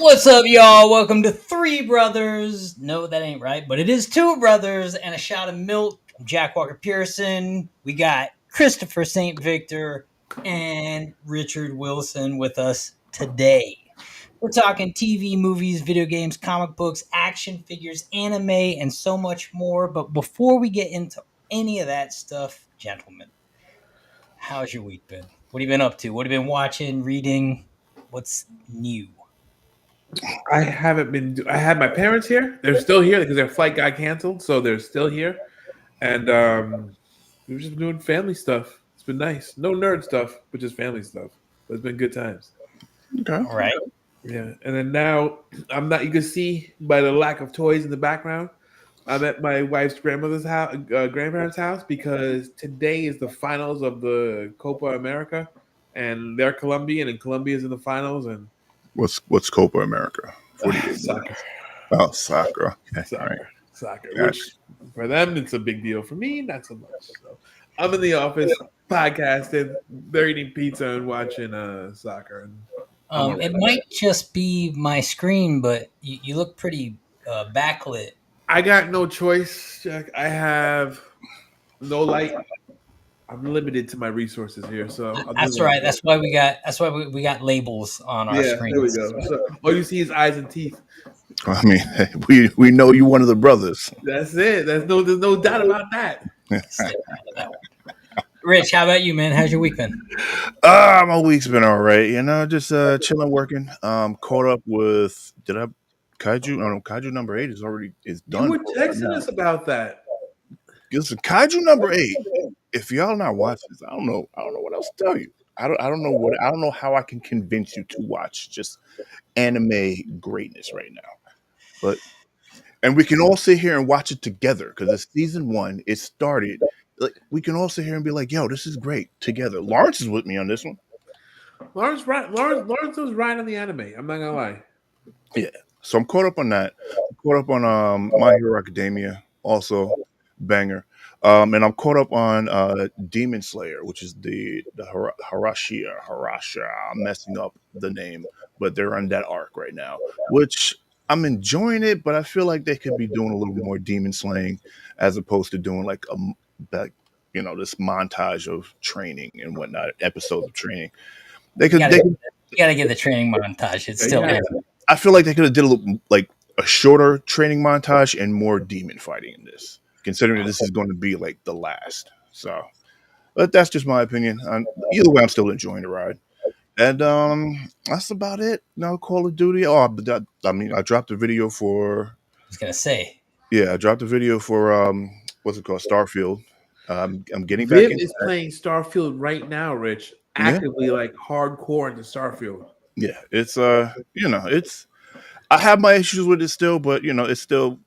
What's up, y'all? Welcome to Three Brothers. No, that ain't right, but it is Two Brothers and a Shot of Milk. I'm Jack Walker Pearson. We got Christopher St. Victor and Richard Wilson with us today. We're talking TV, movies, video games, comic books, action figures, anime, and so much more. But before we get into any of that stuff, gentlemen, how's your week been? What have you been up to? What have you been watching, reading? What's new? I haven't been. I had my parents here. They're still here because their flight got canceled, so they're still here. And we've just been doing family stuff. It's been nice. No nerd stuff, but just family stuff. But it's been good times. Okay. All right. Yeah. And then now I'm not. You can see by the lack of toys in the background. I'm at my wife's grandmother's house, grandparents' house, because today is the finals of the Copa America, and they're Colombian, and Colombia's in the finals, and What's Copa America? soccer. Oh, soccer. Okay. Soccer, All right. soccer. Gotcha. Which for them it's a big deal. For me, not so much. So I'm in the office podcasting. They're eating pizza and watching soccer. And It might just be my screen, but you look pretty backlit. I got no choice, Jack. I have no light. I'm limited to my resources here, so That's right. That's why we got labels on our screen. There we go. So all you see is eyes and teeth. I mean, we know you one of the brothers. That's it. There's no doubt about that. Rich, how about you, man? How's your week been? My week's been all right. Just chilling, working. Caught up with Kaiju? No, Kaiju number 8 is done. You were texting us about that. Listen, Kaiju number 8. If y'all not watching this, I don't know what else to tell you. I don't know how I can convince you to watch just anime greatness right now. And we can all sit here and watch it together because it's season 1. It started. Like we can all sit here and be like, "Yo, this is great together." Lawrence is with me on this one. Lawrence was right on the anime. I'm not gonna lie. Yeah, so I'm caught up on that. I'm caught up on My Hero Academia, also banger. And I'm caught up on Demon Slayer, which is the Harasha. I'm messing up the name, but they're on that arc right now, which I'm enjoying it, but I feel like they could be doing a little more demon slaying as opposed to doing like this montage of training and whatnot, episodes of training. You gotta get the training montage. It's still. I feel like they could have did a shorter training montage and more demon fighting in this, considering that this is going to be like the last. So, but that's just my opinion. Either way, I'm still enjoying the ride. And that's about it. No Call of Duty. I dropped a video for. I was gonna say. Yeah, I dropped a video for what's it called, Starfield. I'm getting Viv back into is playing Starfield right now, Rich. Actively, like hardcore into Starfield. Yeah, it's it's. I have my issues with it still, but it's still.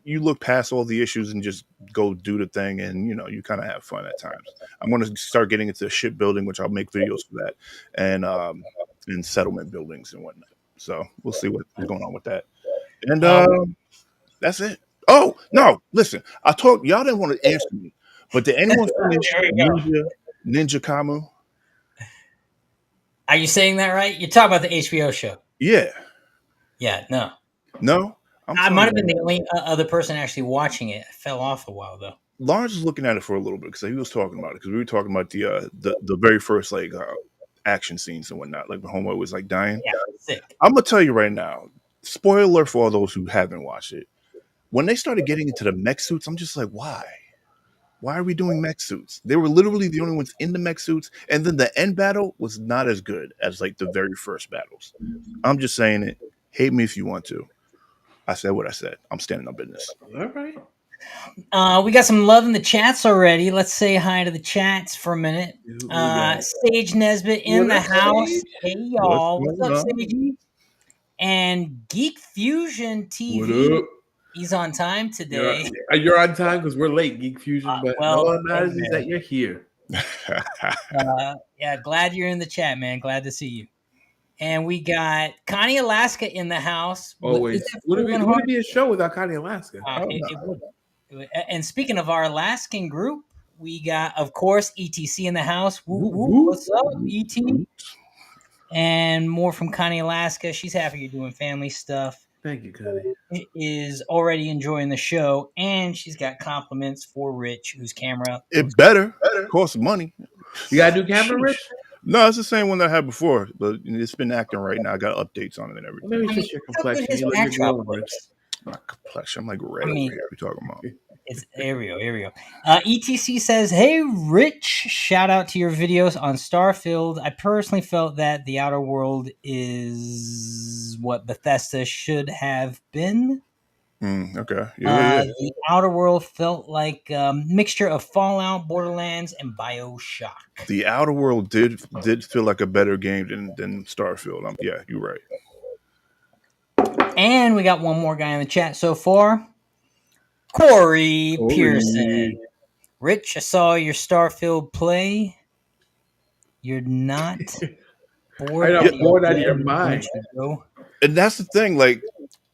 You look past all the issues and just go do the thing, and you kind of have fun at times. I'm going to start getting into shipbuilding, which I'll make videos for that, and in settlement buildings and whatnot. So we'll see what's going on with that. And that's it. Oh no! Listen, y'all didn't want to answer me, but did anyone finish Ninja Kamu? Are you saying that right? You're talking about the HBO show. Yeah. Yeah. No. No. I might have been the only other person actually watching it. I fell off a while though. Lawrence was looking at it for a little bit because he was talking about it because we were talking about the very first action scenes and whatnot, like when Homeboy was like dying. Yeah, sick. I'm gonna tell you right now, spoiler alert for all those who haven't watched it. When they started getting into the mech suits, I'm just like, why? Why are we doing mech suits? They were literally the only ones in the mech suits, and then the end battle was not as good as like the very first battles. I'm just saying it. Hate me if you want to. I said what I said. I'm standing on business. All right. We got some love in the chats already. Let's say hi to the chats for a minute. Sage Nesbitt in the house. Sage? Hey, y'all. What's up, Sage? And Geek Fusion TV. He's on time today. You're on time because we're late, Geek Fusion. But all that matters is that you're here. Yeah, glad you're in the chat, man. Glad to see you. And we got Connie Alaska in the house. Always. Would it be a show without Connie Alaska? It would. And speaking of our Alaskan group, we got, of course, ETC in the house. Woo, woo. What's up, ET? And more from Connie Alaska. She's happy you're doing family stuff. Thank you, Connie. Is already enjoying the show, and she's got compliments for Rich, whose camera It better cost money. You got a new camera, Rich? No, it's the same one that I had before, but it's been acting right now. I got updates on it and everything. Maybe it's just your complexion. You look glowing, Rich. My complexion, I'm like red over here. What are you talking about? It's Ariel. ETC says, "Hey, Rich, shout out to your videos on Starfield. I personally felt that the Outer World is what Bethesda should have been. Okay. Yeah. The Outer World felt like a mixture of Fallout, Borderlands, and BioShock. The Outer World did feel like a better game than Starfield. Yeah, you're right. And we got one more guy in the chat so far. Corey Pearson. Rich, I saw your Starfield play. You're not bored. I know, bored out of your mind. And that's the thing. Like,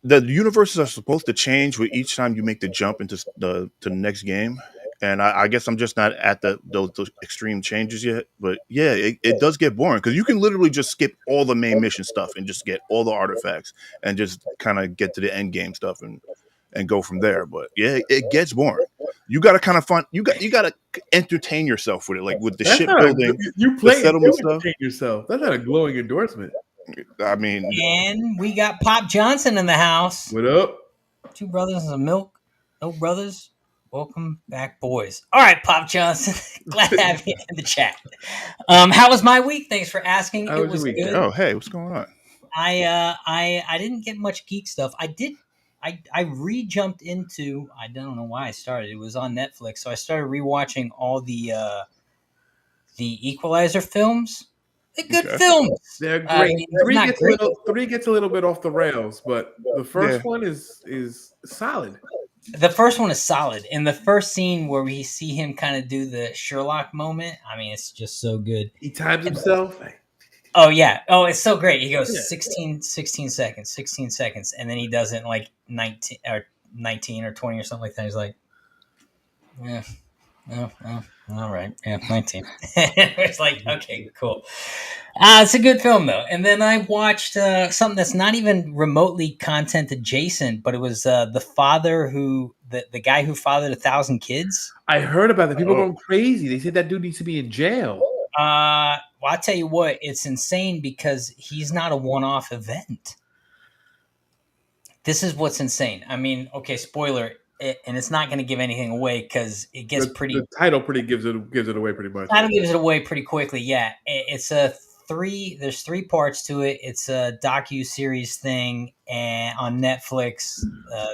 the universes are supposed to change with each time you make the jump into the next game. And I guess I'm just not at those extreme changes yet. But yeah, it does get boring because you can literally just skip all the main mission stuff and just get all the artifacts and just kind of get to the end game stuff and go from there. But yeah, it gets boring. You got to kind of you got to entertain yourself with it, like with the shipbuilding, you play the settlement stuff. Entertain yourself. That's not a glowing endorsement. I mean, and we got Pop Johnson in the house. What up? Two brothers and milk. No brothers. Welcome back, boys. All right, Pop Johnson. Glad to have you in the chat. How was my week? Thanks for asking. How was your week? Good. Oh, hey, what's going on? I didn't get much geek stuff. I re-jumped into, I don't know why I started. It was on Netflix, so I started rewatching all the Equalizer films. They're good films. They're great. Three gets a little bit off the rails, but the first one is solid. The first one is solid. In the first scene where we see him kind of do the Sherlock moment, I mean, it's just so good. He times himself. Oh, yeah. Oh, it's so great. He goes 16 seconds, and then he does it in like 19 or 20 or something like that. He's like, yeah. Oh, all right. Yeah, 19. It's like, okay, cool. It's a good film, though. And then I watched something that's not even remotely content adjacent, but it was the guy who fathered 1,000 kids. I heard about that. People are going crazy. They said that dude needs to be in jail. Well, I'll tell you what, it's insane because he's not a one-off event. This is what's insane. I mean, okay, spoiler, and it's not going to give anything away because it gets pretty. The title gives it away pretty much. The title gives it away pretty quickly. Yeah, it's there's 3 parts to it. It's a docu-series thing and on Netflix.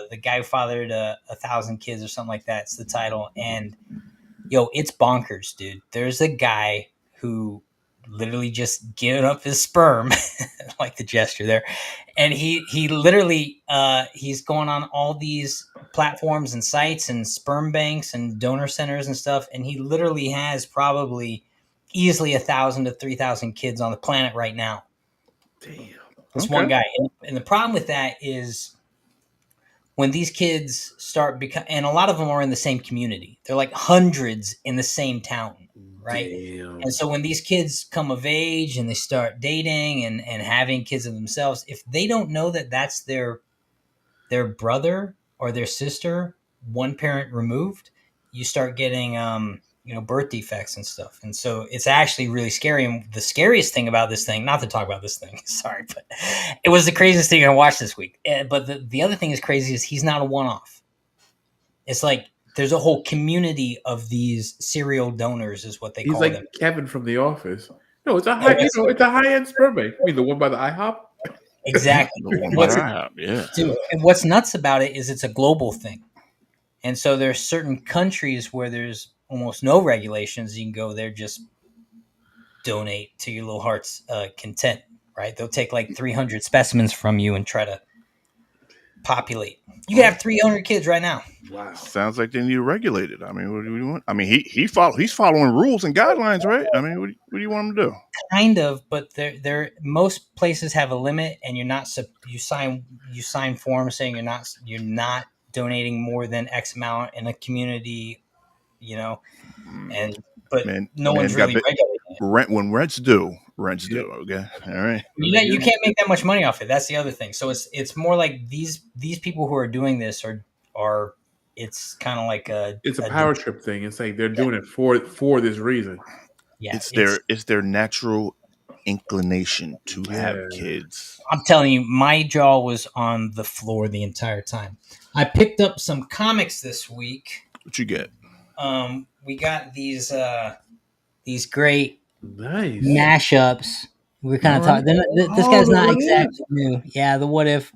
The guy who fathered 1,000 kids or something like that. It's the title, and it's bonkers, dude. There's a guy who literally just giving up his sperm, like the gesture there, and he literally he's going on all these platforms and sites and sperm banks and donor centers and stuff, and he literally has probably easily 1,000 to 3,000 kids on the planet right now. Damn, this one guy, and the problem with that is when these kids start and a lot of them are in the same community. They're like hundreds in the same town. Right. Damn. And so when these kids come of age and they start dating and having kids of themselves, if they don't know that that's their brother or their sister, one parent removed, you start getting, birth defects and stuff. And so it's actually really scary. And the scariest thing about this thing, not to talk about this thing, sorry, but it was the craziest thing I watched this week. But the other thing is crazy is he's not a one-off. It's like, there's a whole community of these serial donors, is what they call them. He's like Kevin from The Office. No, it's a high-end sperm bank. I mean, the one by the IHOP. Exactly. The one by the IHOP, yeah. Dude, and what's nuts about it is it's a global thing, and so there's certain countries where there's almost no regulations. You can go there, just donate to your little heart's content. Right? They'll take like 300 specimens from you and try to populate. You can have 300 kids right now. Wow. Sounds like they need to regulate it. I mean, what do you want? I mean, he's following rules and guidelines, right? I mean, what do you want him to do? Kind of, but most places have a limit, and you're not. You sign forms saying you're not donating more than X amount in a community, but no one's really regulating it. When rent's due, Rents do. Okay. All right. You can't make that much money off it. That's the other thing. So it's more like these people who are doing this are it's kind of like It's a power trip thing. It's like they're doing it for this reason. Yeah, It's their natural inclination to have kids. I'm telling you, my jaw was on the floor the entire time. I picked up some comics this week. What you get? We got these great nice mashups. We're kind of talking. This guy's not exactly new. Yeah, the What If.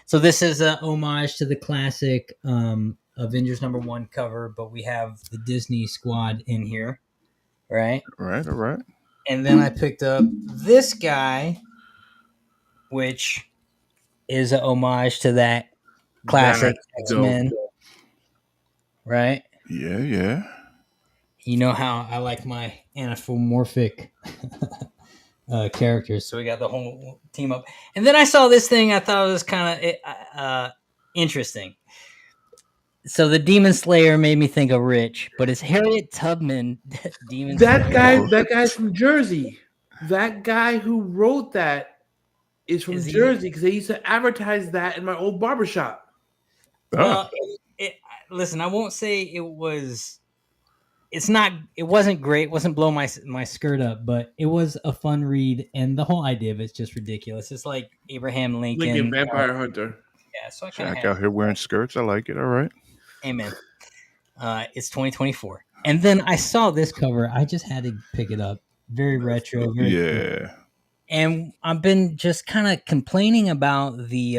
So this is a homage to the classic Avengers #1 cover, but we have the Disney squad in here, right? Right, all right. And then I picked up this guy, which is a homage to that classic X-Men, right? Yeah, yeah. You know how I like my anthropomorphic characters, so we got the whole team up. And then I saw this thing. I thought it was kind of interesting. So the Demon Slayer made me think of Rich, but it's Harriet Tubman. Demon That Slayer. that guy's from Jersey. That guy who wrote that is from Jersey because they used to advertise that in my old barbershop. Well, listen, I won't say it was. It wasn't great. It wasn't blow my skirt up, but it was a fun read, and the whole idea of it's just ridiculous. It's like Abraham Lincoln, Vampire Hunter. Yeah, so I Jack out here wearing skirts. I like it. All right. Amen. It's 2024, and then I saw this cover. I just had to pick it up. Very retro. Very cool. And I've been just kind of complaining about the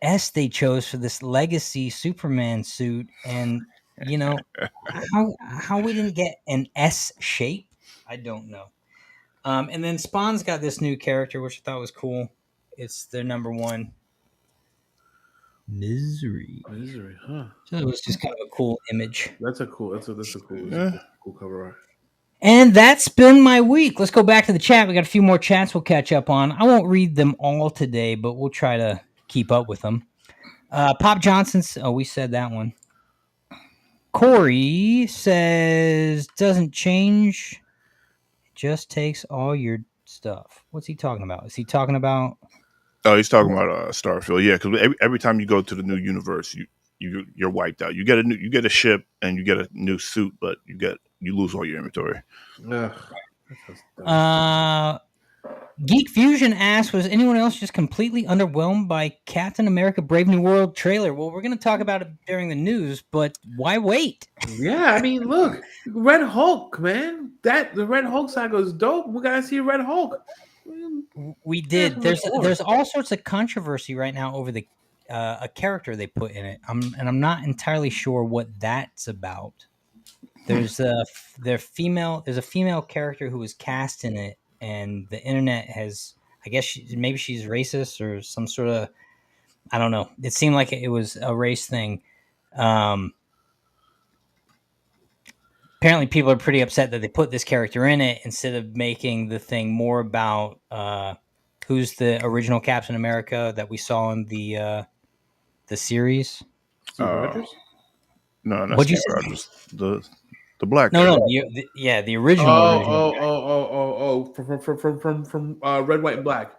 S they chose for this Legacy Superman suit, and you know how we didn't get an S shape. I don't know. And then Spawn's got this new character, which I thought was cool. It's their #1. Misery, huh? So it was just kind of a cool image. That's a cool cover art. And that's been my week. Let's go back to the chat. We got a few more chats we'll catch up on. I won't read them all today, but we'll try to keep up with them. Pop Johnson's. Oh, we said that one. Corey says doesn't change. Just takes all your stuff. What's he talking about? Is he talking about? Oh, he's talking about Starfield. Yeah, because every time you go to the new universe, you're wiped out. You get a ship and you get a new suit, but you lose all your inventory. Geek Fusion asks, was anyone else just completely underwhelmed by Captain America Brave New World trailer? Well, we're going to talk about it during the news, but why wait? Yeah, I mean, look, Red Hulk, man. The Red Hulk saga is dope. We got to see Red Hulk. We did. There's all sorts of controversy right now over the a character they put in it. I'm not entirely sure what that's about. There's a female character who was cast in it, and the internet has, I guess, maybe she's racist or some sort of, I don't know. It seemed like it was a race thing. Apparently, people are pretty upset that they put this character in it instead of making the thing more about who's the original Captain America that we saw in the series. Steve Rogers? No, not Steve Rogers. The black guy. No, the original. From Red, White, and Black.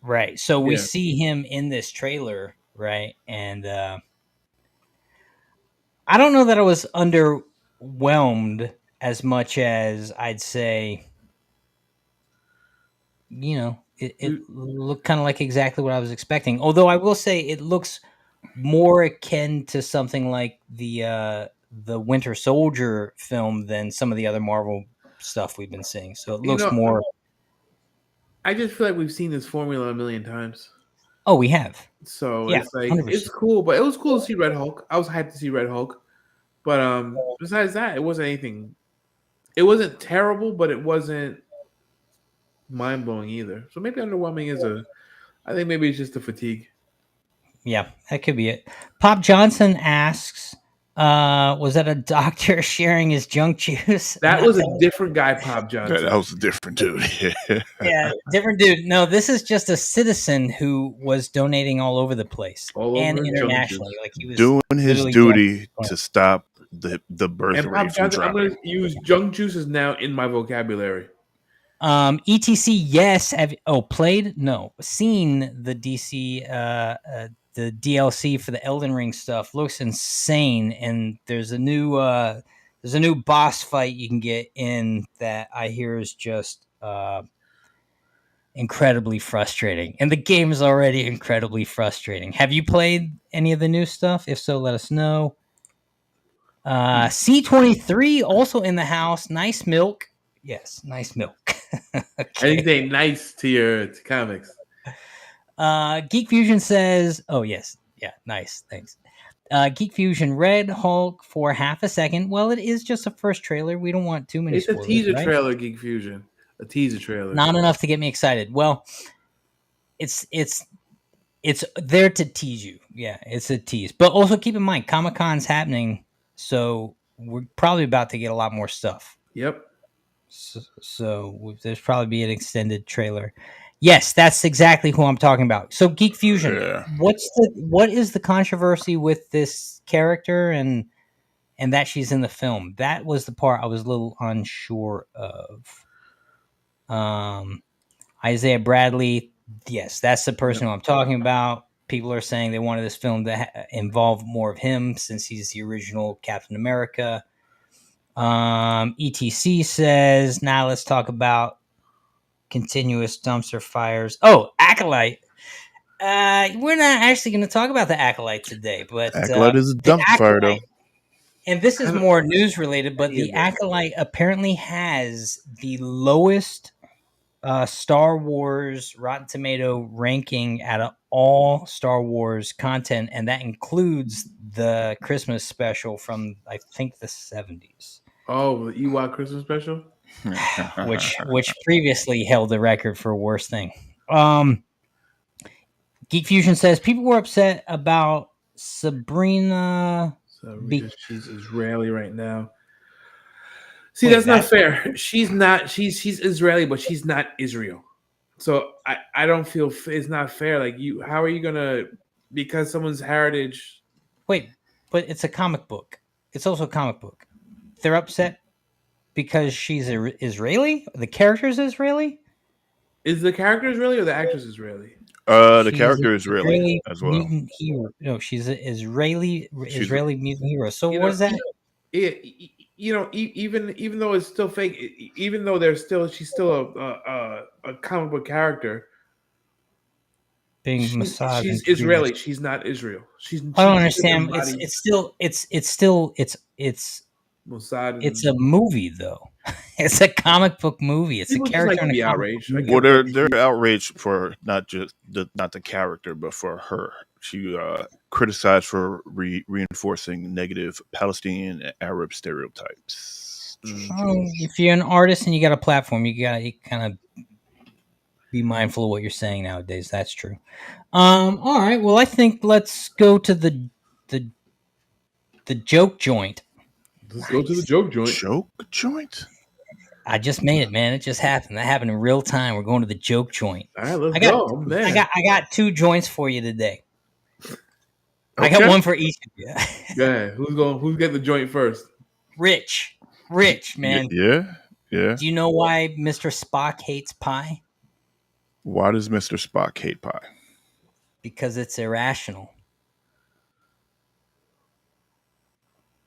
Right. So we see him in this trailer, right? And I don't know that I was underwhelmed as much as I'd say, it looked kind of like exactly what I was expecting. Although I will say it looks more akin to something like the Winter Soldier film than some of the other Marvel stuff we've been seeing. So it looks more. I just feel like we've seen this formula a million times. Oh, we have. So it's like 100%. It's cool, but it was cool to see Red Hulk. I was hyped to see Red Hulk. But besides that, it wasn't anything. It wasn't terrible, but it wasn't mind blowing either. So maybe underwhelming is I think maybe it's just the fatigue. Yeah, that could be it. Pop Johnson asks, was that a doctor sharing his junk juice? That was a different guy, Pop Johnson. That was a different dude. Yeah, different dude. No, this is just a citizen who was donating all over the place and internationally. Like he was doing his duty to stop the birth And Pop rate from Johnson, I'm dropping. going to use junk juices now in my vocabulary. ETC, yes. Played? No. Seen the DC, the DLC for the Elden Ring stuff. Looks insane. And there's a new boss fight you can get in that I hear is just incredibly frustrating. And the game is already incredibly frustrating. Have you played any of the new stuff? If so, let us know. C23 also in the house. Nice milk. Yes, nice milk. Okay. Anything nice to comics. Geek Fusion says, "Oh yes, yeah, nice, thanks." Geek Fusion, Red Hulk for half a second. Well, it is just a first trailer. We don't want too many It's a spoilers, teaser right? trailer, Geek Fusion. A teaser trailer. Not enough to get me excited. Well, it's there to tease you. Yeah, it's a tease. But also keep in mind, Comic-Con's happening, so we're probably about to get a lot more stuff. Yep. So there's probably be an extended trailer. Yes, that's exactly who I'm talking about. So Geek Fusion, Yeah. what is the controversy with this character and that she's in the film? That was the part I was a little unsure of. Isaiah Bradley, yes, that's the person who I'm talking about. People are saying they wanted this film to involve more of him since he's the original Captain America. ETC says, now let's talk about continuous dumpster fires. Oh, Acolyte. We're not actually going to talk about the Acolyte today, but Acolyte is a the dumpster fire, though. and this is more news related, but the Acolyte apparently has the lowest Star Wars Rotten Tomato ranking out of all Star Wars content, and that includes the Christmas special from I think the 70s. Oh, the Ewok Christmas special, which previously held the record for worst thing. Geek Fusion says people were upset about Sabrina. She's Israeli right now. See, that's not fair. She's not. She's Israeli, but she's not Israel. So I don't feel it's not fair. Like you, how are you gonna because someone's heritage? Wait, but it's a comic book. It's also a comic book. They're upset because she's Israeli. The character is Israeli. Is the character Israeli or the actress Israeli? The character is Israeli as well. Mutant hero. No, she's an Israeli mutant hero. So what is that? Even though it's still fake, even though she's still a comic book character. She's Israeli. She's not Israel. I don't understand. It's still Mossad. It's a movie though. It's a comic book movie. It's people a character. Like outraged. Well, they're outraged for not just not the character, but for her. She criticized for reinforcing negative Palestinian and Arab stereotypes. If you're an artist and you got a platform, you kind of be mindful of what you're saying nowadays. That's true. All right. Well, I think let's go to the joke joint. Let's go to the joke joint. Joke joint? I just made it, man. It just happened. That happened in real time. We're going to the joke joint. All right, let's go. Man. I got 2 joints for you today. Okay. I got one for each of you. Yeah. Who's getting the joint first? Rich, man. Yeah. Do you know why Mr. Spock hates pie? Why does Mr. Spock hate pie? Because it's irrational.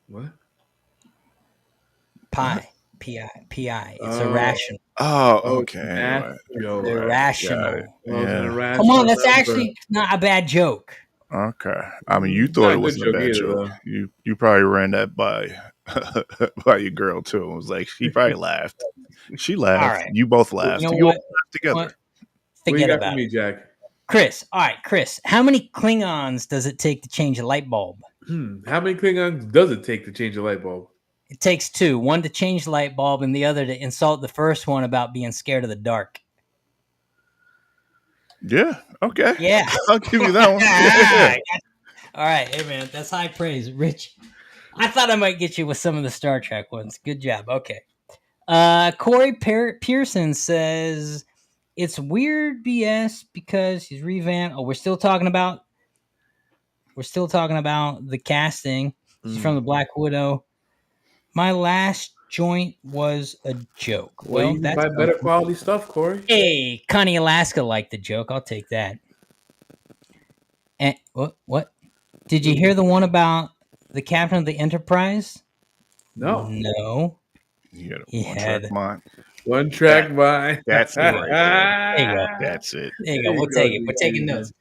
What? Pie. P-I. It's irrational. Oh, okay. Irrational. Yeah. Come on, that's actually not a bad joke. Okay. I mean, you thought it wasn't a bad joke. You probably ran that by your girl too. It was like she probably laughed. She laughed. All right. You both laughed. You all laughed together. Forget about me, Jack. Chris. All right, Chris. How many Klingons does it take to change a light bulb? How many Klingons does it take to change a light bulb? It takes 2. One to change the light bulb and the other to insult the first one about being scared of the dark. Yeah. Okay. Yeah. I'll give you that one. Yeah. All right. Hey, man. That's high praise. Rich. I thought I might get you with some of the Star Trek ones. Good job. Okay. Corey Pearson says it's weird BS because he's revamped. Oh, we're still talking about the casting. She's from the Black Widow. my last joint was a joke. Well, you can buy better quality stuff, Corey. Hey, Connie Alaska liked the joke. I'll take that. And what? Did you hear the one about the captain of the Enterprise? No. You got a He one-track had mind. One track mind. That's it right there. There you go. That's it. There you go. We'll take it. We're taking notes.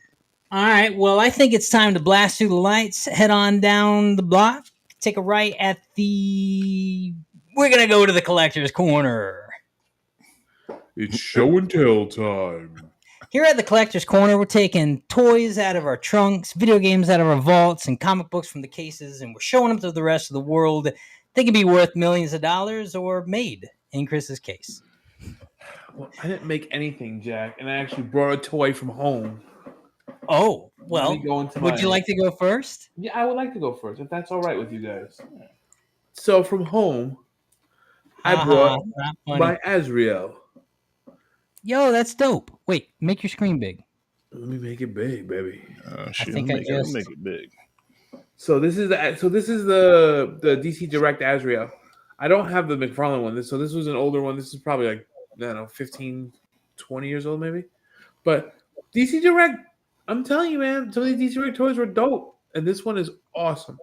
All right. Well, I think it's time to blast through the lights, head on down the block, take a right at the. We're going to go to the collector's corner. It's show and tell time. Here at the collector's corner, we're taking toys out of our trunks, video games out of our vaults, and comic books from the cases, and we're showing them to the rest of the world. They can be worth millions of dollars or made, in Chris's case. Well, I didn't make anything, Jack, and I actually brought a toy from home. Oh, well, would you like to go first? Yeah, I would like to go first, if that's all right with you guys. So from home, I brought my Azrael. Yo, that's dope. Wait, make your screen big. Let me make it big, baby. I think I just make it big. So this is the DC Direct Azrael. I don't have the McFarlane one. So this was an older one. This is probably like, I don't know, 15, 20 years old maybe. But DC Direct, I'm telling you, man, some of these DC Direct toys were dope. And this one is awesome.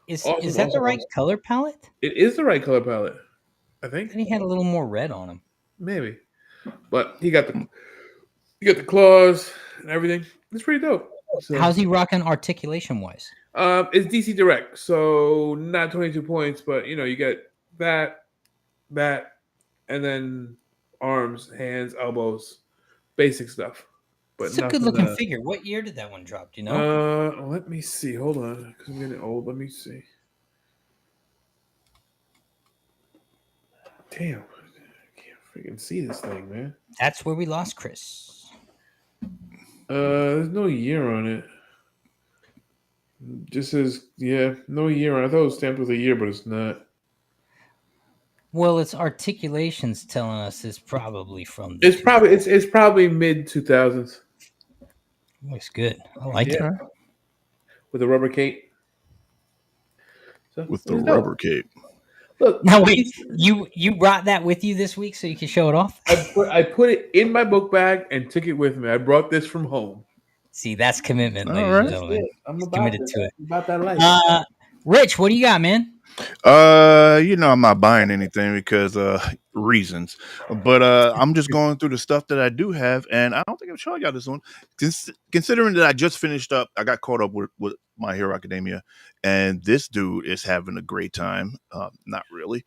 Is that the right color palette? It is the right color palette, I think. And he had a little more red on him. Maybe. But he got the claws and everything. It's pretty dope. So, how's he rocking articulation wise? It's DC Direct, so not 22 points, but you get that, and then arms, hands, elbows, basic stuff. But it's a good looking figure. What year did that one drop? Do you know? Let me see. Hold on, because I'm getting old. Let me see. Damn, I can't freaking see this thing, man. That's where we lost Chris. There's no year on it. Just says, no year. I thought it was stamped with a year, but it's not. Well, its articulations telling us it's probably from. It's probably mid 2000s. Looks good. I like it. With a rubber cape. So, with the rubber cape. Look. Now wait, you brought that with you this week so you can show it off? I put it in my book bag and took it with me. I brought this from home. See, that's commitment, ladies and gentlemen. I'm committed to it. About that life. Rich, what do you got, man? I'm not buying anything because reasons, but I'm just going through the stuff that I do have, and I don't think I'm showing y'all this one. Considering that I just finished up, I got caught up with My Hero Academia, and this dude is having a great time. Not really.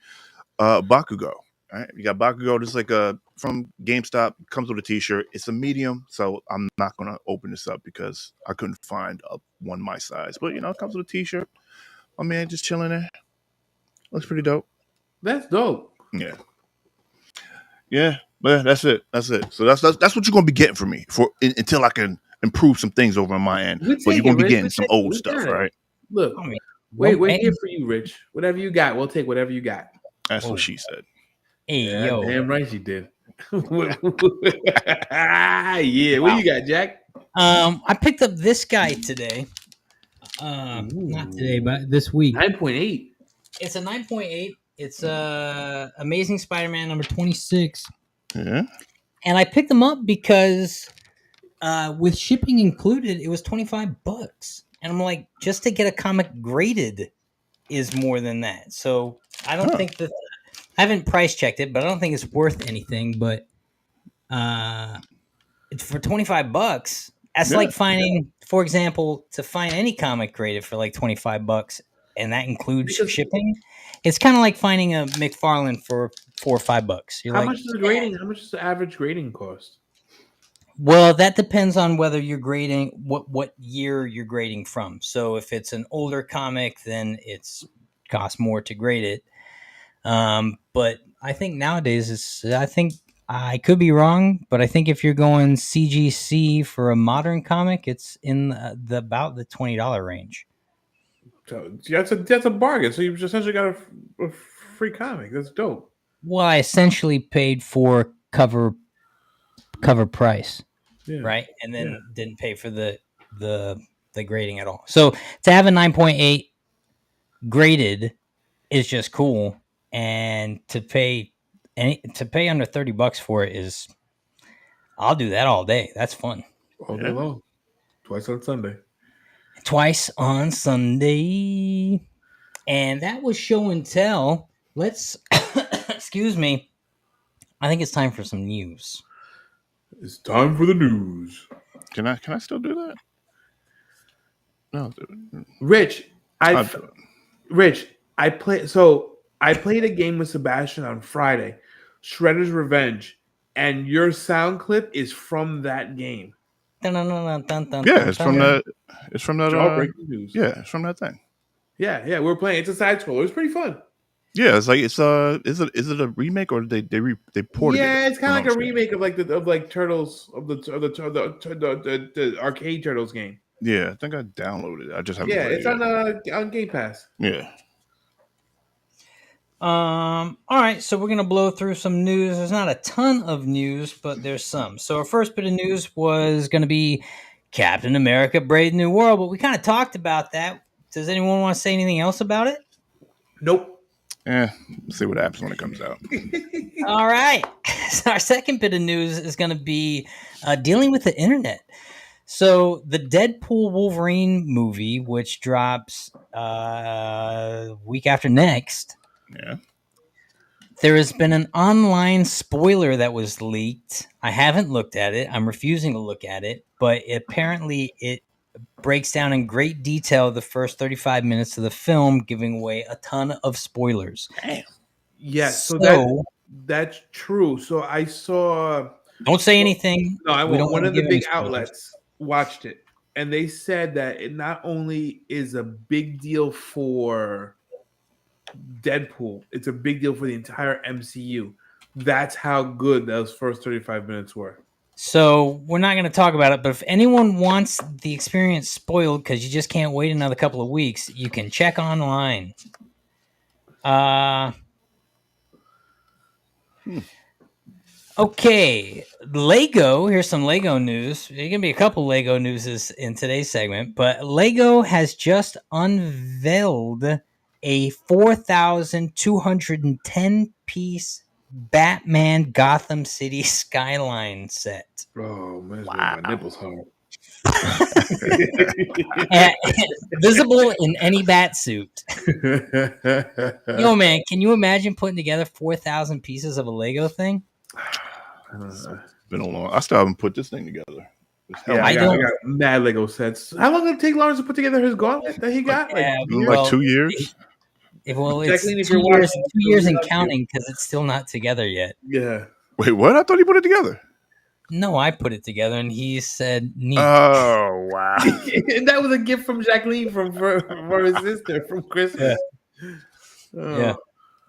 Bakugo. All right, you got Bakugo. This is like from GameStop. Comes with a T-shirt. It's a medium, so I'm not gonna open this up because I couldn't find one my size. But it comes with a T-shirt. My man just chilling there. Looks pretty dope. That's dope. Yeah, but that's it. So that's what you're gonna be getting from me until I can improve some things over on my end. But you're gonna be getting some old stuff, right? Look, we're here for you, Rich. Whatever you got, we'll take whatever you got. That's what she said. Hey, yo. Damn right she did. What you got, Jack? I picked up this guy today. Not today, but this week. 9.8. It's a 9.8. It's Amazing Spider-Man number 26. Yeah. And I picked them up because with shipping included, it was $25. And I'm like, just to get a comic graded is more than that. So I don't think that I haven't price checked it, but I don't think it's worth anything. But it's for $25. That's like finding, for example, to find any comic graded for like $25, and that includes shipping. It's kind of like finding a McFarlane for $4 or $5. How much is the grading? How much does the average grading cost? Well, that depends on whether you're grading what year you're grading from. So if it's an older comic, then it's costs more to grade it. But I think nowadays I could be wrong, but I think if you're going CGC for a modern comic, it's in about the $20 range. So that's a bargain. So you've essentially got a free comic. That's dope. Well, I essentially paid for cover price, right, and then didn't pay for the grading at all. So to have a 9.8 graded is just cool, and to pay under $30 for it is, I'll do that all day. That's fun. All day long. Twice on Sunday. Twice on Sunday. And that was show and tell. Let's excuse me. I think it's time for some news. It's time for the news. Can I still do that? No. Rich, I played a game with Sebastian on Friday, Shredder's Revenge, and your sound clip is from that game. Yeah, it's from that. It's from that. Breaking news. Yeah, it's from that thing. Yeah, we're playing. It's a side scroller. It's pretty fun. Yeah, it's like is it a remake or they ported it? Yeah, it's kind of like a remake of Turtles of the arcade Turtles game. Yeah, I think I downloaded it. I just haven't. Yeah, it's on Game Pass. Yeah. All right, so we're gonna blow through some news. There's not a ton of news, but there's some. So our first bit of news was gonna be Captain America: Brave New World, but we kind of talked about that. Does anyone want to say anything else about it? Nope. See what happens when it comes out. All right. So our second bit of news is going to be dealing with the internet. So the Deadpool Wolverine movie, which drops week after next, Yeah. there has been an online spoiler that was leaked. I haven't looked at it. I'm refusing to look at it, but apparently it breaks down in great detail the first 35 minutes of the film, giving away a ton of spoilers. Damn. Yes, so that's true. So I saw. Don't say anything. No, I won't. One of the big outlets watched it, and they said that it not only is a big deal for Deadpool, it's a big deal for the entire MCU. That's how good those first 35 minutes were. So we're not going to talk about it, but if anyone wants the experience spoiled because you just can't wait another couple of weeks, you can check online. Okay, Lego. Here's some Lego news. There's going to be a couple Lego news in today's segment, but Lego has just unveiled a 4,210 piece Batman Gotham City skyline set. Oh man, wow. My nipples hard. Visible in any bat suit. Yo, man, can you imagine putting together 4,000 pieces of a Lego thing? It's been a long. I still haven't put this thing together. Yeah, I got mad Lego sets. How long did it take Lawrence to put together his gauntlet that he got? Like 2 years. It's 2 years and counting because it's still not together yet. Yeah. Wait, what? I thought he put it together. No, I put it together, and he said, "Neat." Oh wow! And that was a gift from Jacqueline for his sister from Christmas. Yeah.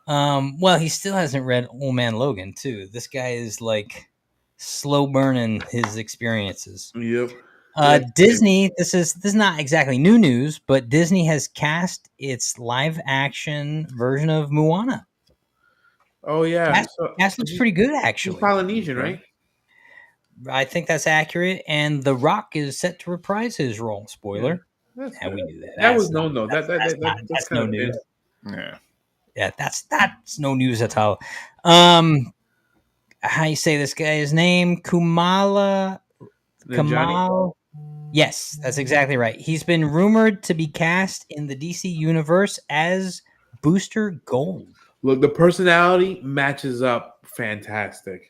Well, he still hasn't read Old Man Logan, too. This guy is like slow burning his experiences. Yep. Disney. This is not exactly new news, but Disney has cast its live action version of Moana. Oh yeah, cast looks pretty good actually. He's Polynesian, right? I think that's accurate, and The Rock is set to reprise his role. Spoiler. Yeah, we do that. That was known though. That's no news. Yeah, that's no news at all. How you say this guy's name? Kamal. Yes, that's exactly right. He's been rumored to be cast in the DC universe as Booster Gold. Look, the personality matches up fantastic.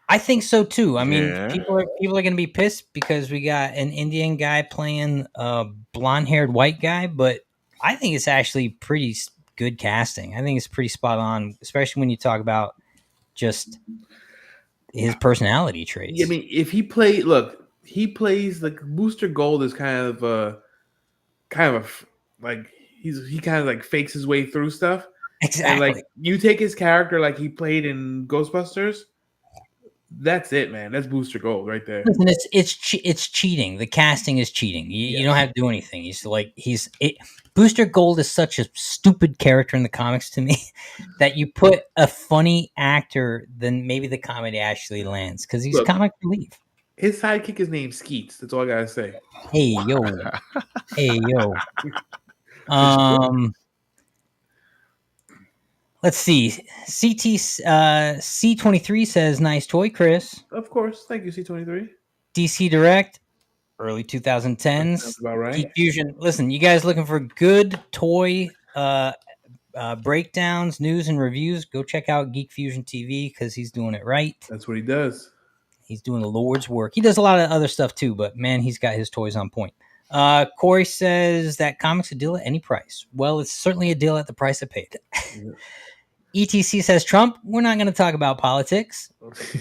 I think so too. I mean, people are going to be pissed because we got an Indian guy playing a blonde-haired white guy, but I think it's actually pretty good casting. I think it's pretty spot on, especially when you talk about just his personality traits. I mean, if he plays like Booster Gold is kind of like he kind of like fakes his way through stuff. Exactly. And like you take his character like he played in Ghostbusters. That's it, man. That's Booster Gold right there. Listen, it's cheating. The casting is cheating. You don't have to do anything. Booster Gold is such a stupid character in the comics to me that you put a funny actor, then maybe the comedy actually lands because he's comic relief. His sidekick is named Skeets. That's all I gotta say. Hey yo. Let's see. C23 says, nice toy, Chris. Of course. Thank you, C23. DC Direct, early That 2010s. sounds about right. Geek Fusion. Listen, you guys looking for good toy breakdowns, news, and reviews? Go check out Geek Fusion TV because he's doing it right. That's what he does. He's doing the Lord's work. He does a lot of other stuff too, but man, he's got his toys on point. Corey says that comics a deal at any price. Well, it's certainly a deal at the price I paid. Yeah. ETC says, Trump, we're not going to talk about politics,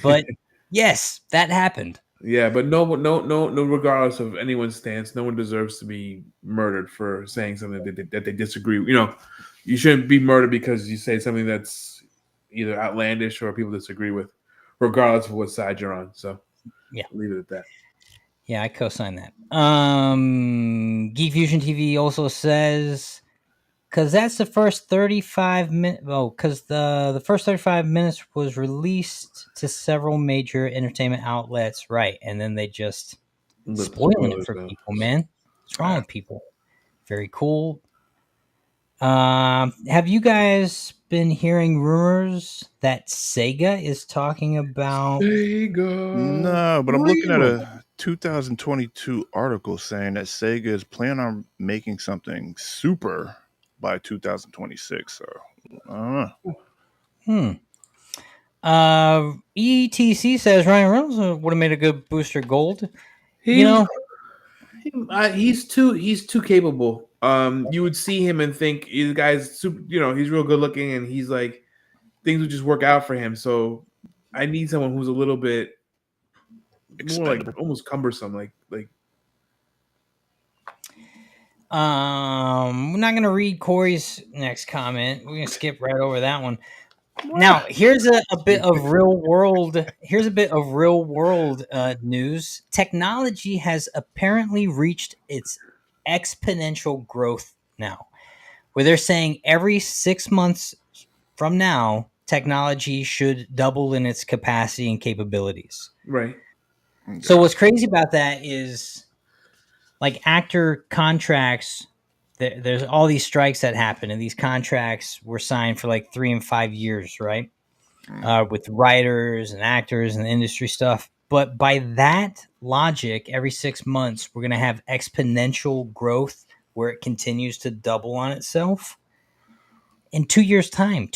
but yes, that happened. Yeah, but no, regardless of anyone's stance, no one deserves to be murdered for saying something that they disagree. You know, you shouldn't be murdered because you say something that's either outlandish or people disagree with, regardless of what side you're on. So, yeah, leave it at that. Yeah, I co-sign that. Geek Fusion TV also says, because that's the first 35 minutes. Oh, because the first 35 minutes was released to several major entertainment outlets, right? And then they just spoiling it for people, man. What's wrong with people? Very cool. Have you guys been hearing rumors that Sega is talking about Sega? No, but I'm looking at a 2022 article saying that Sega is planning on making something super by 2026. So I don't know. ETC says Ryan Reynolds would have made a good Booster Gold. He's too capable. You would see him and think the guy's super. You know, he's real good looking, and he's like things would just work out for him. So I need someone who's a little bit more like almost cumbersome, like. We're not gonna read Corey's next comment. We're gonna skip right over that one. Now, here's a bit of real world. Here's a bit of real world news. Technology has apparently reached its exponential growth now, where they're saying every 6 months from now, technology should double in its capacity and capabilities. Right. Okay. So what's crazy about that is, like, actor contracts. There's all these strikes that happen, and these contracts were signed for like 3 and 5 years, right? With writers and actors and industry stuff. But by that logic, every 6 months, we're going to have exponential growth where it continues to double on itself. In 2 years' time,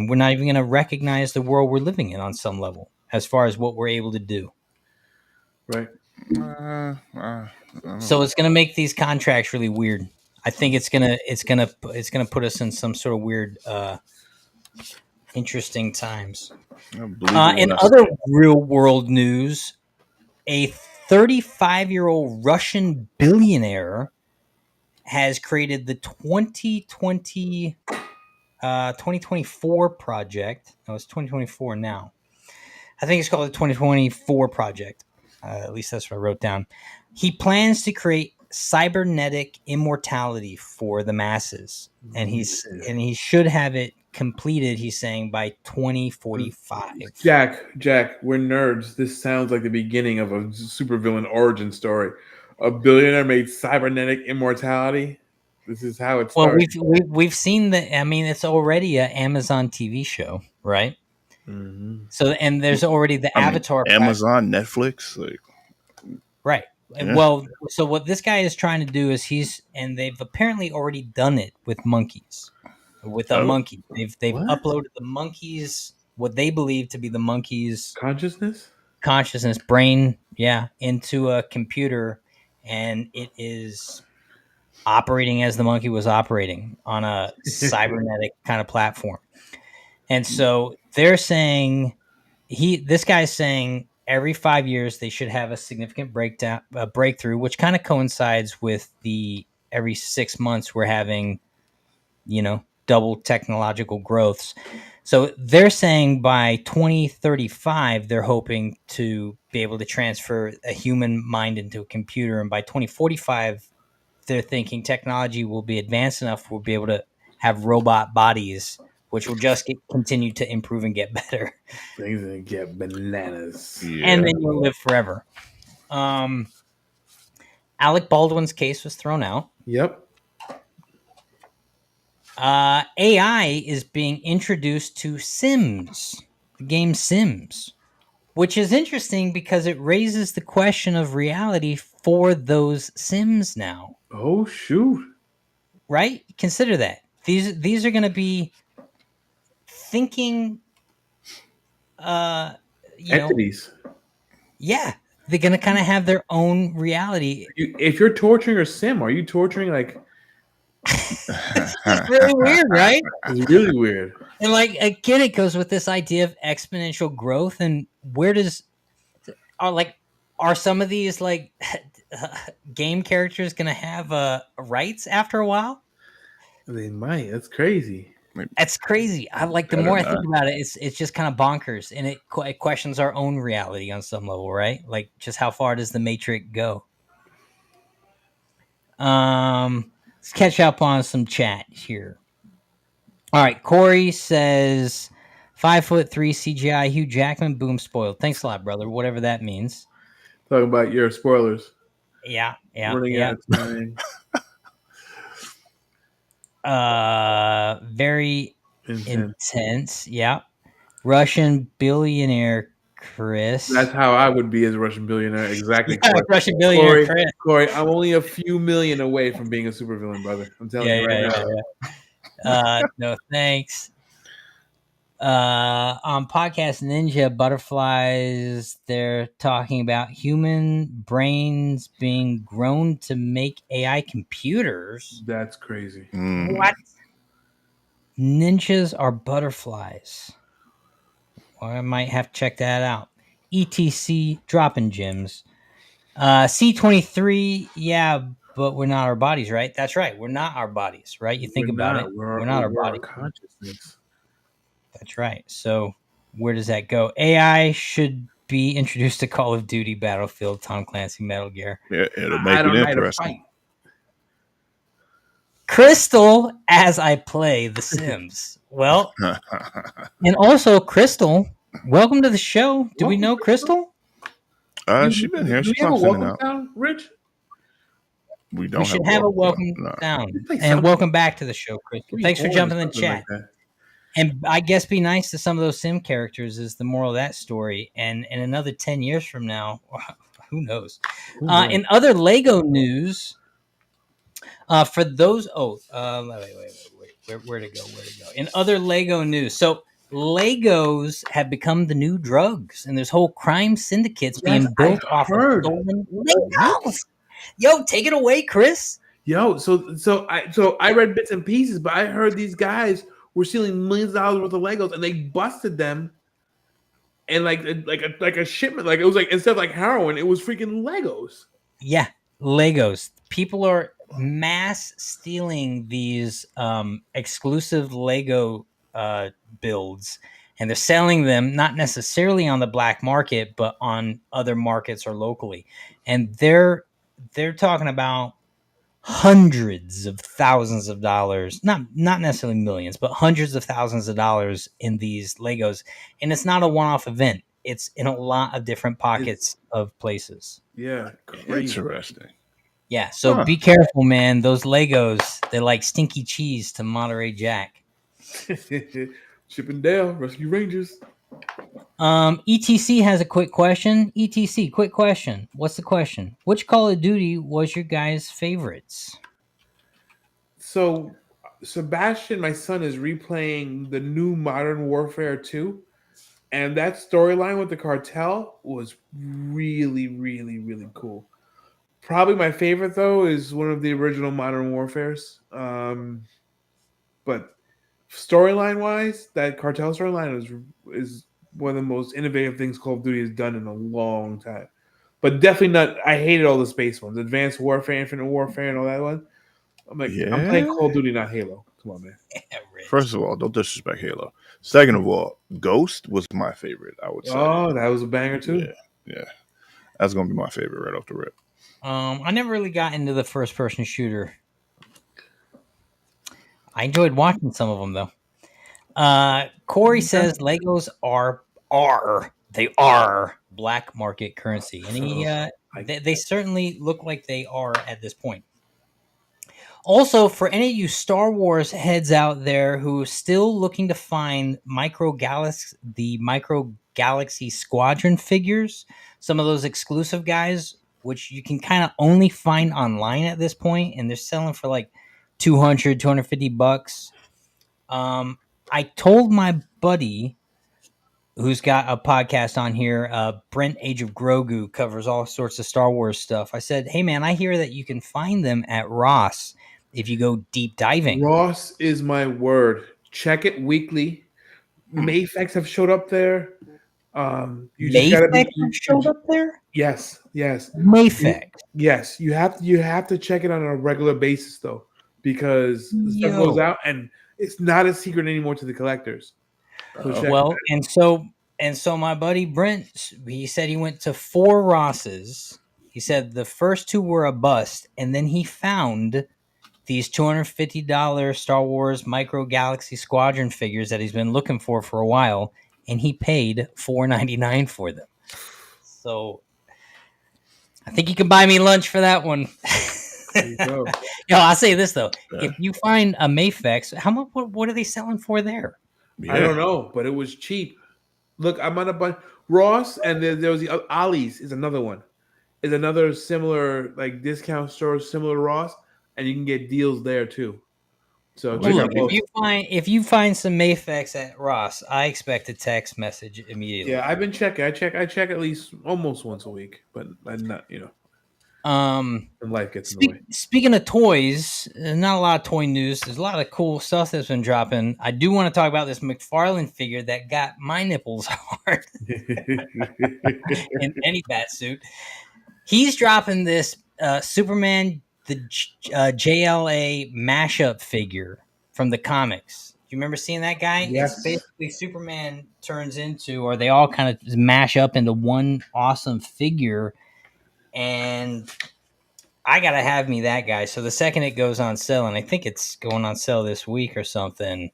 we're not even going to recognize the world we're living in on some level, as far as what we're able to do. Right. So it's going to make these contracts really weird. I think it's gonna put us in some sort of weird, interesting times. In other real world news, a 35-year-old Russian billionaire has created the 2024 project. No, it's 2024 now. I think it's called the 2024 project. At least that's what I wrote down. He plans to create cybernetic immortality for the masses, and he should have it completed, he's saying, by 2045. Jack, we're nerds. This sounds like the beginning of a supervillain origin story. A billionaire made cybernetic immortality. This is how it started. Well, we've seen that. I mean, it's already an Amazon TV show, right? Mm-hmm. So, and there's already the Avatar Amazon, Netflix, like, right. Yeah. Well, so what this guy is trying to do is they've apparently already done it with monkeys, with a monkey. They've uploaded the monkeys, what they believe to be the monkey's consciousness, brain, into a computer, and it is operating as the monkey was operating on a cybernetic kind of platform. And so they're saying this guy's saying every 5 years they should have a significant breakthrough, which kind of coincides with the every 6 months we're having, double technological growths. So they're saying by 2035 they're hoping to be able to transfer a human mind into a computer, and by 2045 they're thinking technology will be advanced enough we'll be able to have robot bodies, which will just continue to improve and get better. Things that get bananas. Yeah. And then you'll live forever. Alec Baldwin's case was thrown out. Yep. AI is being introduced to Sims, the game Sims, which is interesting because it raises the question of reality for those Sims now. Oh shoot! Right? Consider that these are going to be thinking, uh, you know, Entities. yeah, they're going to kind of have their own reality. If you're torturing a sim, are you torturing like? It's just really weird, right? It's really weird. And like again, it goes with this idea of exponential growth. And where does are some of these like game characters going to have rights after a while? They might. That's crazy. That's crazy. I like the Better more I not. think about it, it's just kind of bonkers, and it questions our own reality on some level, right? Like, just how far does the Matrix go? Let's catch up on some chat here. All right, Corey says 5'3" CGI Hugh Jackman, boom, spoiled. Thanks a lot, brother. Whatever that means. Talking about your spoilers. Yeah. Running out of time. Very intense. Yeah. Russian billionaire Chris. That's how I would be as a Russian billionaire. Exactly. Yeah, Russian billionaire Chris. Corey, I'm only a few million away from being a supervillain, brother. I'm telling you right now. No thanks. On Podcast Ninja Butterflies, they're talking about human brains being grown to make AI computers. That's crazy. What? Ninjas are butterflies. Well, I might have to check that out. ETC dropping gems. C23, yeah, but we're not our bodies, right? That's right. We're not our bodies, right? You think about it. We're not our body. Consciousness. That's right. So where does that go? AI should be introduced to Call of Duty, Battlefield, Tom Clancy, Metal Gear. Yeah, it'll make it interesting. Crystal, as I play The Sims. Well, and also Crystal, welcome to the show. Do we know Crystal? She's been here. She comes in and out. Sound, Rich? We don't. We should have a welcome sound. And welcome back to the show, Crystal. Thanks for jumping in the chat. Like and I guess be nice to some of those Sim characters is the moral of that story. And in another 10 years from now, who knows? In other Lego news, for those, wait, where to go? In other Lego news, so Legos have become the new drugs, and there's whole crime syndicates being built off of stolen Legos. Yo, take it away, Chris. Yo, so I read bits and pieces, but I heard these guys were stealing millions of dollars worth of Legos, and they busted them, and like a shipment, like it was like instead of like heroin, it was freaking Legos. Yeah, Legos. People are mass stealing these exclusive Lego builds, and they're selling them not necessarily on the black market, but on other markets or locally, and they're talking about hundreds of thousands of dollars, not necessarily millions, but hundreds of thousands of dollars in these Legos. And it's not a one-off event. It's in a lot of different pockets of places. Yeah. Crazy. Interesting. Yeah. So be careful, man. Those Legos, they're like stinky cheese to Monterey Jack. Chip and Dale, Rescue Rangers. ETC has a quick question. ETC, quick question. What's the question? Which Call of Duty was your guys' favorites? So, Sebastian, my son, is replaying the new Modern Warfare 2, and that storyline with the cartel was really, really, really cool. Probably my favorite, though, is one of the original Modern Warfares. But storyline-wise, that cartel storyline is one of the most innovative things Call of Duty has done in a long time. But definitely not. I hated all the space ones, Advanced Warfare, Infinite Warfare, and all that one. I'm like, I'm playing Call of Duty, not Halo. Come on, man. First of all, don't disrespect Halo. Second of all, Ghost was my favorite, I would say. Oh, that was a banger too. Yeah. That's gonna be my favorite right off the rip. I never really got into the first-person shooter. I enjoyed watching some of them though. Corey says Legos are black market currency, and they certainly look like they are at this point. Also, for any of you Star Wars heads out there who are still looking to find the Micro Galaxy Squadron figures, some of those exclusive guys, which you can kind of only find online at this point, and they're selling for like 250 bucks. I told my buddy who's got a podcast on here, Brent Age of Grogu, covers all sorts of Star Wars stuff. I said, hey man, I hear that you can find them at Ross if you go deep diving. Ross is my word. Check it weekly. Mayfex have showed up there. You just gotta Mayfex be showed up there? Yes. Mayfex. Yes, you have to check it on a regular basis though, because the stuff goes out and it's not a secret anymore to the collectors. So Well, and so my buddy Brent, he said he went to 4 Rosses. He said the first 2 were a bust, and then he found these $250 Star Wars Micro Galaxy Squadron figures that he's been looking for a while, and he paid $4.99 for them. So I think you can buy me lunch for that one. there you go. Yo, I'll say this though: if you find a Mayfex, how much? What are they selling for there? I don't know, but it was cheap. Look, I'm on a bunch. Ross, and there was the Ollie's is another one. Is another similar like discount store similar to Ross, and you can get deals there too. So Well, look, if you find some Mayfex at Ross, I expect a text message immediately. Yeah, I've been checking. I check at least almost once a week, but I'm not, And life gets in the way. Speaking of toys, not a lot of toy news. There's a lot of cool stuff that's been dropping. I do want to talk about this McFarlane figure that got my nipples hard in any bat suit. He's dropping this Superman, the JLA mashup figure from the comics. You remember seeing that guy? Yes. It's basically Superman turns into, or they all kind of mash up into one awesome figure. And I gotta have me that guy. So the second it goes on sale, and I think it's going on sale this week or something,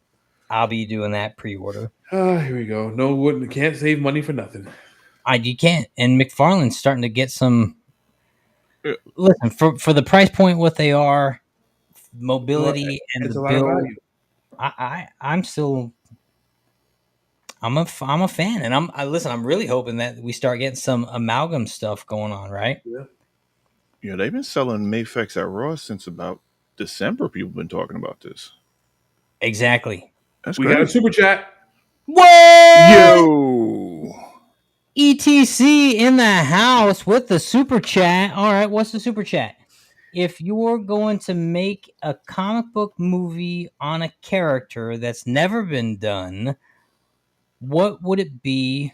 I'll be doing that pre-order. Here we go. No, can't save money for nothing. You can't. And McFarlane's starting to get some. Listen, for the price point, what they are, mobility and it's the a lot of build. value. I'm a fan, and I'm really hoping that we start getting some amalgam stuff going on, right? Yeah, they've been selling Mayfex at Ross since about December. People been talking about this. Exactly. That's We crazy. got a super chat. What? Yo, ETC in the house with the super chat. All right, what's the super chat? If you're going to make a comic book movie on a character that's never been done, what would it be?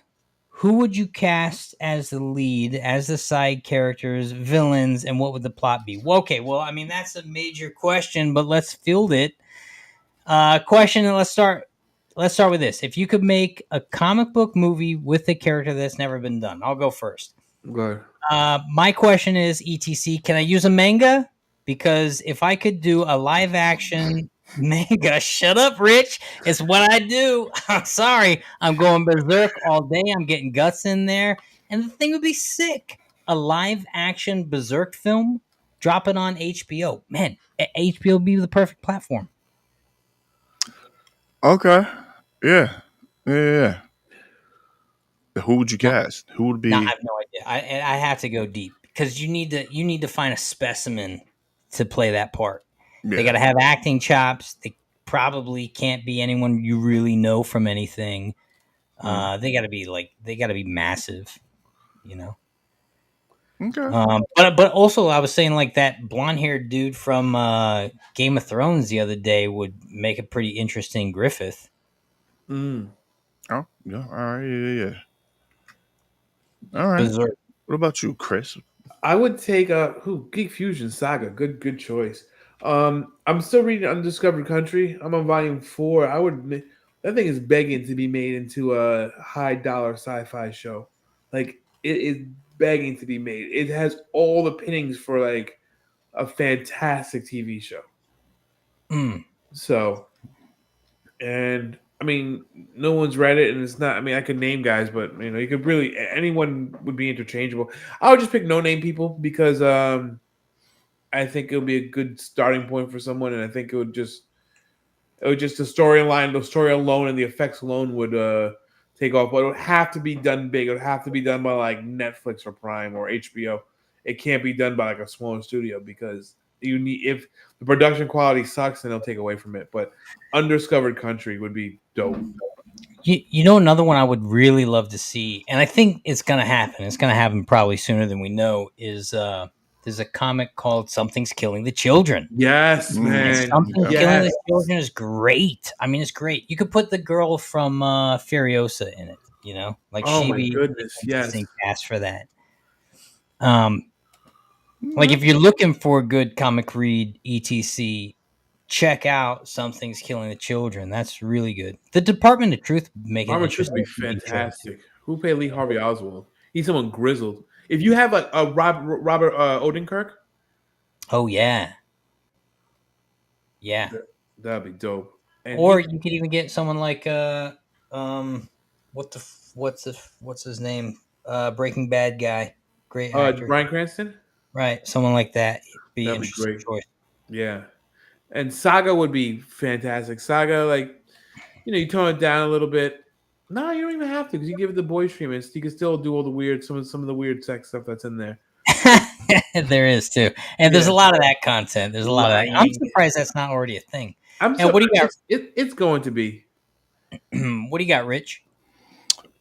Who would you cast as the lead, as the side characters, villains, and what would the plot be? Well, okay, well, I mean, that's a major question, but let's field it. Question, and let's start with this. If you could make a comic book movie with a character that's never been done, I'll go first. Go ahead. My question is, ETC, can I use a manga? Because if I could do a live action manga, shut up, Rich. It's what I do. I'm sorry. I'm going berserk all day. I'm getting guts in there. And the thing would be sick. A live action berserk film, drop it on HBO. Man, HBO would be the perfect platform. okay, yeah. Who would you cast? Who would be? No, I have no idea. I have to go deep because you need to find a specimen to play that part. Yeah. They got to have acting chops. They probably can't be anyone you really know from anything. They got to be massive, Okay. But also, I was saying like that blonde-haired dude from Game of Thrones the other day would make a pretty interesting Griffith. Mm. Oh, yeah. All right. Yeah. All right. Berserk. What about you, Chris? I would take Geek Fusion Saga. Good choice. I'm still reading Undiscovered Country. I'm on volume 4. That thing is begging to be made into a high dollar sci-fi show. Like it is begging to be made. It has all the pinnings for like a fantastic TV show. So, and I mean, no one's read it, and it's not. I mean, I could name guys, but you could anyone would be interchangeable. I would just pick no name people because I I think it would be a good starting point for someone, and I think it would just the story alone, and the effects alone would take off. But it would have to be done big. It would have to be done by like Netflix or Prime or HBO. It can't be done by like a smaller studio because if the production quality sucks, then they'll take away from it. But Undiscovered Country would be dope. You know, another one I would really love to see, and I think it's gonna happen. It's gonna happen probably sooner than we know. Is there's a comic called "Something's Killing the Children." Yes, Mm, And man. Something's yeah. Killing Yes. the Children is great. I mean, it's great. You could put the girl from Furiosa in it. You know, like Oh she'd my be goodness. an Yes. interesting cast for that. Like Mm. if you're looking for a good comic read, etc., check out Something's Killing the Children. That's really good. The Department of Truth would make an Armor Truth would interesting be TV show too. fantastic. Who played Lee Harvey Oswald? He's someone grizzled. If you have like a Robert Odenkirk, Oh yeah, yeah. that'd be dope. And Or you could even get someone like what's his name? Breaking Bad guy, great actor. Bryan Cranston, Right, someone like that. Be an that'd be interesting great. choice. Yeah, and Saga would be fantastic. Saga, like you tone it down a little bit. No, you don't even have to because you give it the boys treatment. You can still do all the weird some of the weird sex stuff that's in there. There is too, and there's Yeah. a lot of that content. There's a lot of that. I'm Lying. surprised that's not already a thing. I'm And what do you got? It's going to be. What do you got, Rich?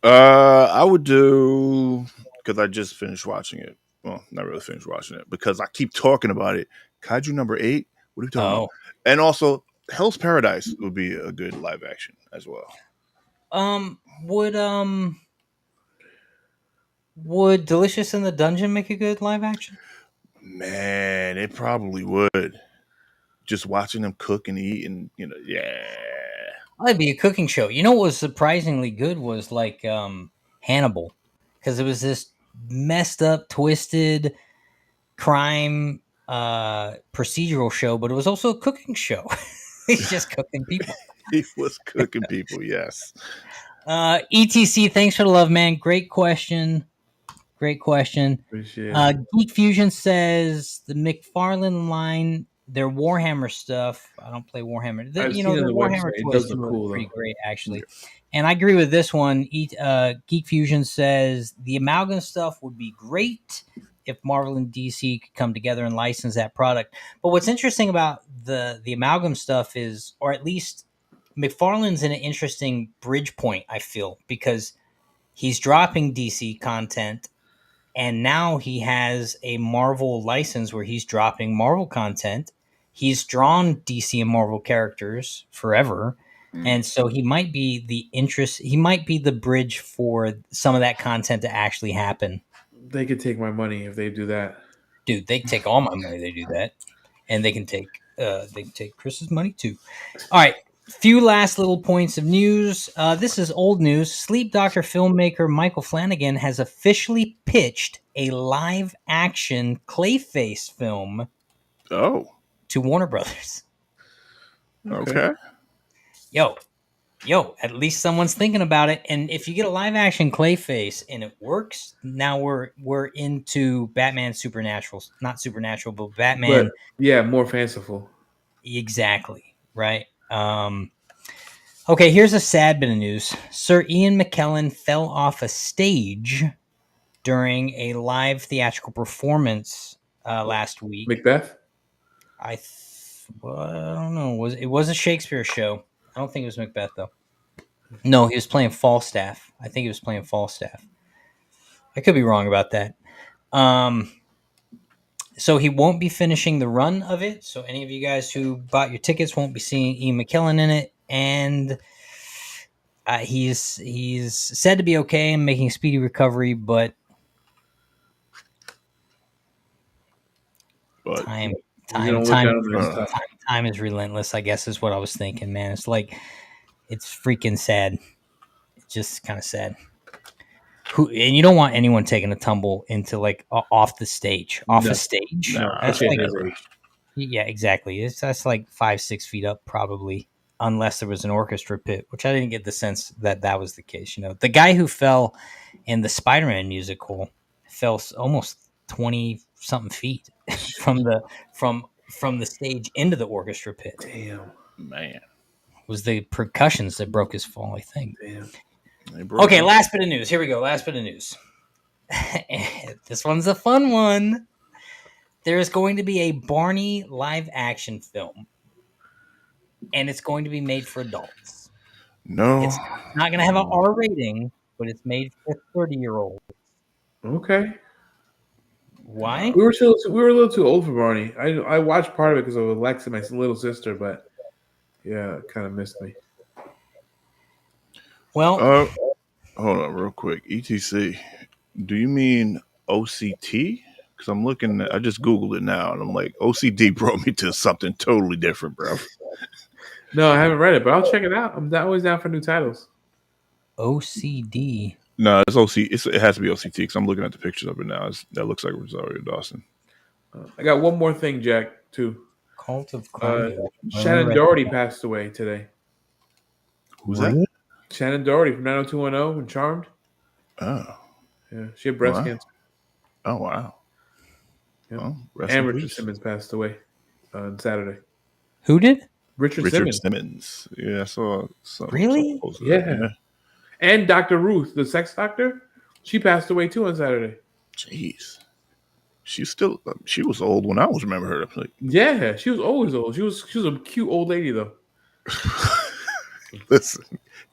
I would do because I just finished watching it. Well, not really finished watching it because I keep talking about it. Kaiju number 8. What are you talking about? And also, Hell's Paradise would be a good live action as well. Would Delicious in the Dungeon make a good live action? Man, it probably would. Just watching them cook and eat, and yeah. That'd be a cooking show. You know what was surprisingly good was like Hannibal, because it was this messed up, twisted crime procedural show, but it was also a cooking show. He's just cooking people. He was cooking people, yes. ETC, thanks for the love, man. Great question. Great question. Appreciate it. Geek Fusion says the McFarlane line, their Warhammer stuff. I don't play Warhammer. I've The seen it on the Warhammer website. It toys does look do cool, pretty though. great, actually. And I agree with this one. Geek Fusion says the Amalgam stuff would be great if Marvel and DC could come together and license that product. But what's interesting about the Amalgam stuff is, or at least McFarlane's in an interesting bridge point, I feel, because he's dropping DC content, and now he has a Marvel license where he's dropping Marvel content. He's drawn DC and Marvel characters forever. And so he might be the bridge for some of that content to actually happen. They could take my money if they do that. Dude, they take all my money, they do that. And they can take Chris's money too. All right. Few last little points of news. This is old news. Sleep Doctor filmmaker Michael Flanagan has officially pitched a live-action Clayface film Oh, to Warner Brothers. okay. Yo, at least someone's thinking about it. And if you get a live-action Clayface and it works, now we're into Batman Supernatural. Not Supernatural, but Batman. But yeah, more fanciful. Exactly, right? Okay, here's a sad bit of news. Sir Ian McKellen fell off a stage during a live theatrical performance last week. Macbeth? I don't know. It was a Shakespeare show. I don't think it was Macbeth, though. No, he was playing Falstaff. I think he was playing Falstaff. I could be wrong about that. So he won't be finishing the run of it. So any of you guys who bought your tickets won't be seeing Ian McKellen in it. And he's said to be okay and making a speedy recovery, but time is relentless, I guess is what I was thinking, man. It's like, it's freaking sad. It's just kind of sad. And you don't want anyone taking a tumble into like off the stage. A stage. No, That's okay, like, never. yeah, exactly. That's like 5-6 feet up, probably, unless there was an orchestra pit, which I didn't get the sense that was the case. You know, the guy who fell in the Spider-Man musical fell almost 20 something feet from the stage into the orchestra pit. Damn. Man. It was the percussions that broke his fall, I think. Damn. Okay, last bit of news. Here we go. Last bit of news. This one's a fun one. There is going to be a Barney live action film, and it's going to be made for adults. No. It's not going to have an R rating, but it's made for 30-year-olds. Okay. Why? We were a little too old for Barney. I watched part of it because of Alexa, my little sister, but yeah, it kind of missed me. Well, hold on real quick. ETC. Do you mean OCT? Because I'm looking I just Googled it now and I'm like, OCD brought me to something totally different, bro. No, I haven't read it, but I'll check it out. I'm always down for new titles. OCD. No, it's OC. It has to be OCT because I'm looking at the pictures of it now. That looks like Rosario Dawson. I got one more thing, Jack, too. Cult of Crime. Shannon Doherty passed away today. Who's that? Shannon Doherty from 90210 and Charmed. Oh. Yeah, she had breast cancer. Oh, wow. Yeah. Well, and Richard Simmons passed away on Saturday. Who did? Richard Simmons. Yeah, I saw something. Really? Yeah. And Dr. Ruth, the sex doctor, she passed away too on Saturday. Jeez. She was old when I was remember her. Like, yeah, she was always old. She was a cute old lady though. Listen,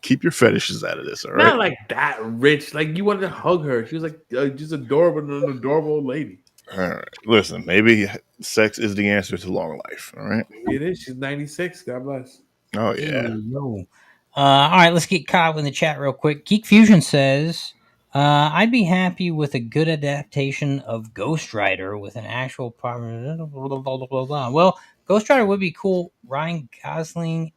keep your fetishes out of this, all right? Not like that rich. Like you wanted to hug her. She was like just an adorable old lady. All right. Listen, maybe sex is the answer to long life. All right. It is. She's 96. God bless. Oh yeah. No. All right, let's get caught up in the chat real quick. Geek Fusion says, I'd be happy with a good adaptation of Ghost Rider with an actual proper. Blah, blah, blah, blah. Well, Ghost Rider would be cool. Ryan Gosling,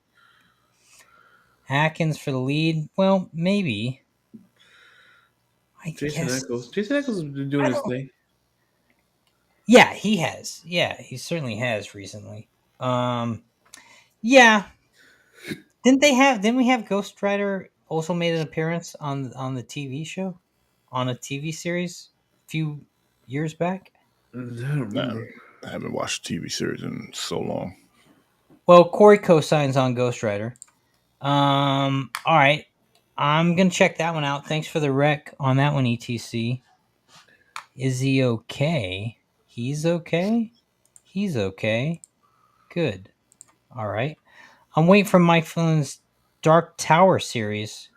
Atkins for the lead. Well, maybe. Jason Eccles has been doing his thing. Yeah, he has. Yeah, he certainly has recently. Yeah. Didn't we have Ghost Rider also made an appearance on the TV show? On a TV series a few years back? I don't remember. I haven't watched a TV series in so long. Well, Corey co-signs on Ghost Rider. All right. I'm going to check that one out. Thanks for the rec on that one, ETC. Is he okay? He's okay? He's okay. Good. All right. I'm waiting for Mike Flynn's Dark Tower series.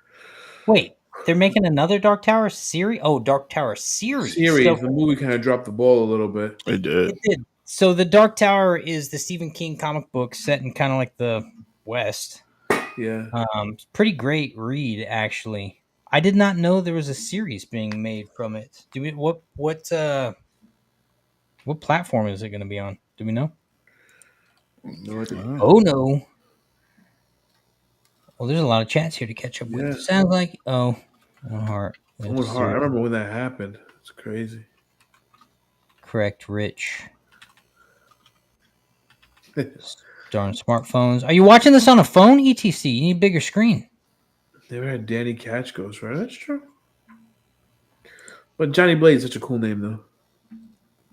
Wait, they're making another Dark Tower series? Oh, Dark Tower series. The movie kind of dropped the ball a little bit. It did. It did. So the Dark Tower is the Stephen King comic book set in kind of like the West. Yeah. Pretty great read, actually. I did not know there was a series being made from it. What platform is it going to be on? Do we know? No idea. Oh no. Well, there's a lot of chats here to catch up with. Sounds like One Heart. One Heart. I remember when that happened. It's crazy. Correct, Rich. Darn smartphones. Are you watching this on a phone, ETC? You need a bigger screen. Never had Danny Catch Ghost Rider. That's true. But Johnny Blaze is such a cool name, though.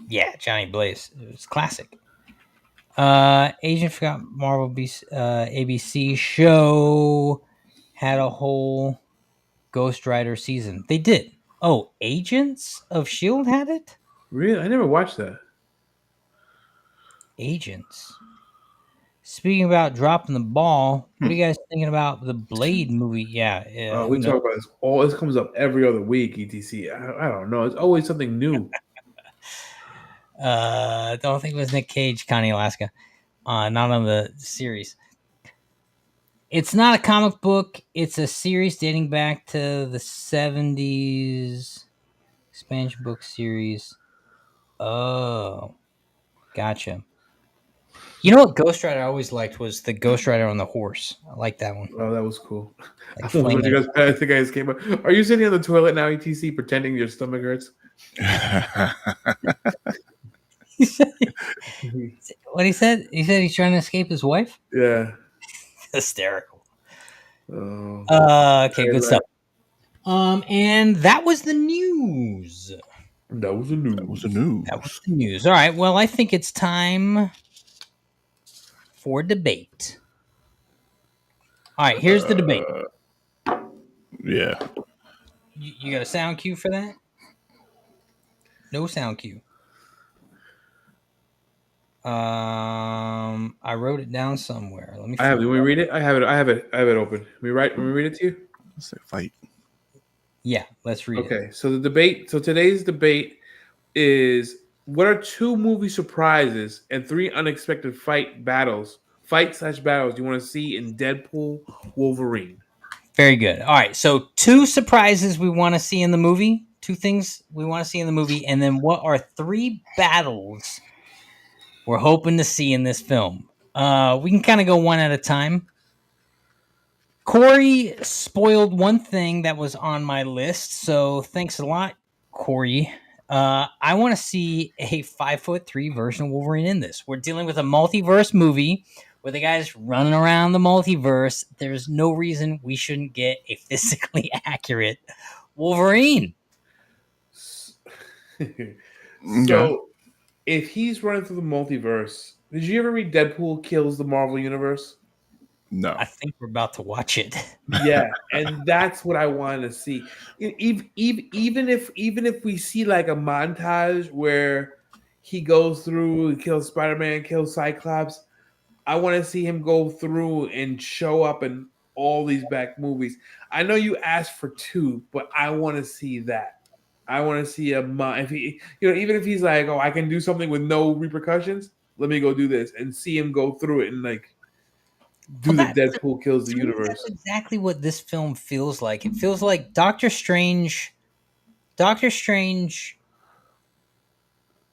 Yeah, Johnny Blaze. It was classic. Agent Forgot Marvel ABC show had a whole Ghost Rider season. They did. Oh, Agents of S.H.I.E.L.D. had it? Really? I never watched that. Agents. Speaking about dropping the ball, what are you guys thinking about the Blade movie? Yeah. We talk about this all. This comes up every other week, ETC. I don't know. It's always something new. Don't think it was Nick Cage, Connie Alaska. Not on the series. It's not a comic book. It's a series dating back to the 70s. Expansion book series. Oh, gotcha. You know what Ghost Rider I always liked was the Ghost Rider on the horse. I like that one. Oh, that was cool. Like I think you guys came up. Are you sitting on the toilet now, ETC, pretending your stomach hurts? What he said? He said he's trying to escape his wife? Yeah. Hysterical. Oh. Okay, good stuff. And that was the news. That was the That was news. the That was news. the news. All right. Well, I think it's time for debate. All right. Here's the debate. Yeah. You got a sound cue for that? No sound cue. I wrote it down somewhere. Let me. I have. Do we read it? I have it. I have it. I have it open. Let me read it to you. Let's say fight. Yeah, let's read it. Okay. So the debate. So today's debate is: what are two movie surprises and three unexpected fight/battles you want to see in Deadpool Wolverine? Very good. All right. So two surprises we want to see in the movie. Two things we want to see in the movie, and then what are three battles we're hoping to see in this film? We can kind of go one at a time. Corey spoiled one thing that was on my list, so thanks a lot, Corey. I want to see a 5'3" version of Wolverine in this. We're dealing with a multiverse movie where the guy's running around the multiverse. There's no reason we shouldn't get a physically accurate Wolverine. Okay. So, if he's running through the multiverse, did you ever read Deadpool Kills the Marvel Universe? No. I think we're about to watch it. Yeah, and that's what I wanted to see. Even if we see like a montage where he goes through and kills Spider-Man, kills Cyclops, I want to see him go through and show up in all these back movies. I know you asked for two, but I want to see that. I want to see if he, even if he's like, oh, I can do something with no repercussions. Let me go do this and see him go through it and like do the Deadpool kills the universe. That's exactly what this film feels like. It feels like Doctor Strange. Doctor Strange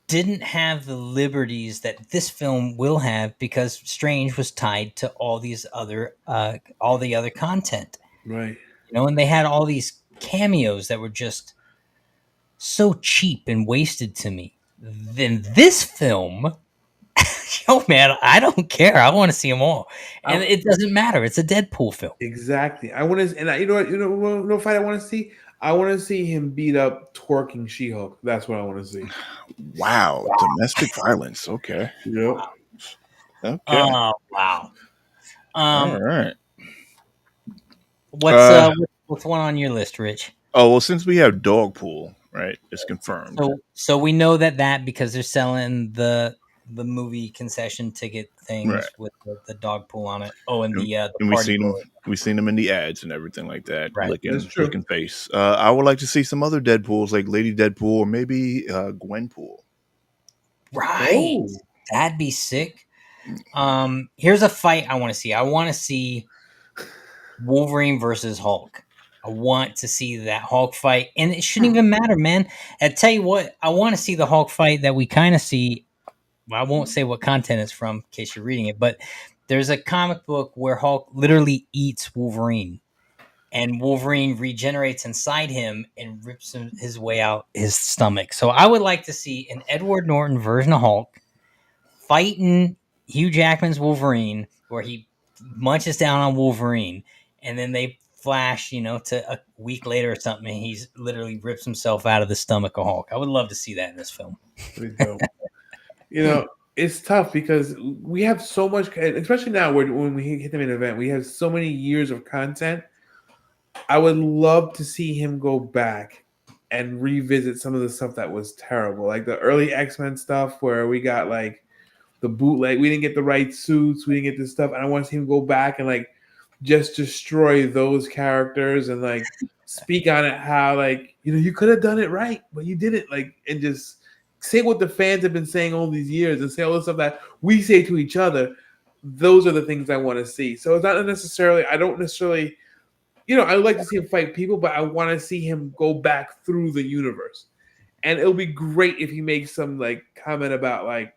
didn't have the liberties that this film will have because Strange was tied to all the other content. Right. And they had all these cameos that were just so cheap and wasted to me. Then this film, yo man, I don't care. I want to see them all, and it doesn't matter. It's a Deadpool film. Exactly. I want to, and you know what? No fight I want to see. I want to see him beat up twerking She-Hulk. That's what I want to see. Wow. Domestic violence. Okay. Yep. Okay. Oh wow. All right. What's one on your list, Rich? Oh, well, since we have Dogpool, right? It's confirmed. So we know that because they're selling the movie concession ticket things Right. with the dog pool on it. Oh, and the and party we've seen them in the ads and everything like that. Right. That's true. Licking face. I would like to see some other Deadpools, like Lady Deadpool or maybe Gwenpool. Right. Oh. That'd be sick. Here's a fight I want to see. I want to see Wolverine versus Hulk. I want to see that Hulk fight, and it shouldn't even matter, man. I tell you what, I want to see the Hulk fight that we kind of see. Well, I won't say what content it's from in case you're reading it, but there's a comic book where Hulk literally eats Wolverine, and Wolverine regenerates inside him and rips his way out his stomach. So I would like to see an Edward Norton version of Hulk fighting Hugh Jackman's Wolverine, where he munches down on Wolverine, and then they flash, to a week later or something, and he's literally rips himself out of the stomach of Hulk. I would love to see that in this film. Pretty dope. It's tough because we have so much, especially now when we hit the main event, we have so many years of content. I would love to see him go back and revisit some of the stuff that was terrible, like the early X-Men stuff where we got like the bootleg. We didn't get the right suits. We didn't get this stuff. And I want to see him go back and like just destroy those characters and like speak on it how like, you could have done it right, but you didn't, like, and just say what the fans have been saying all these years and say all the stuff that we say to each other. Those are the things I want to see. So it's not necessarily, I don't necessarily, I would like to see him fight people, but I want to see him go back through the universe. And it'll be great if he makes some like comment about like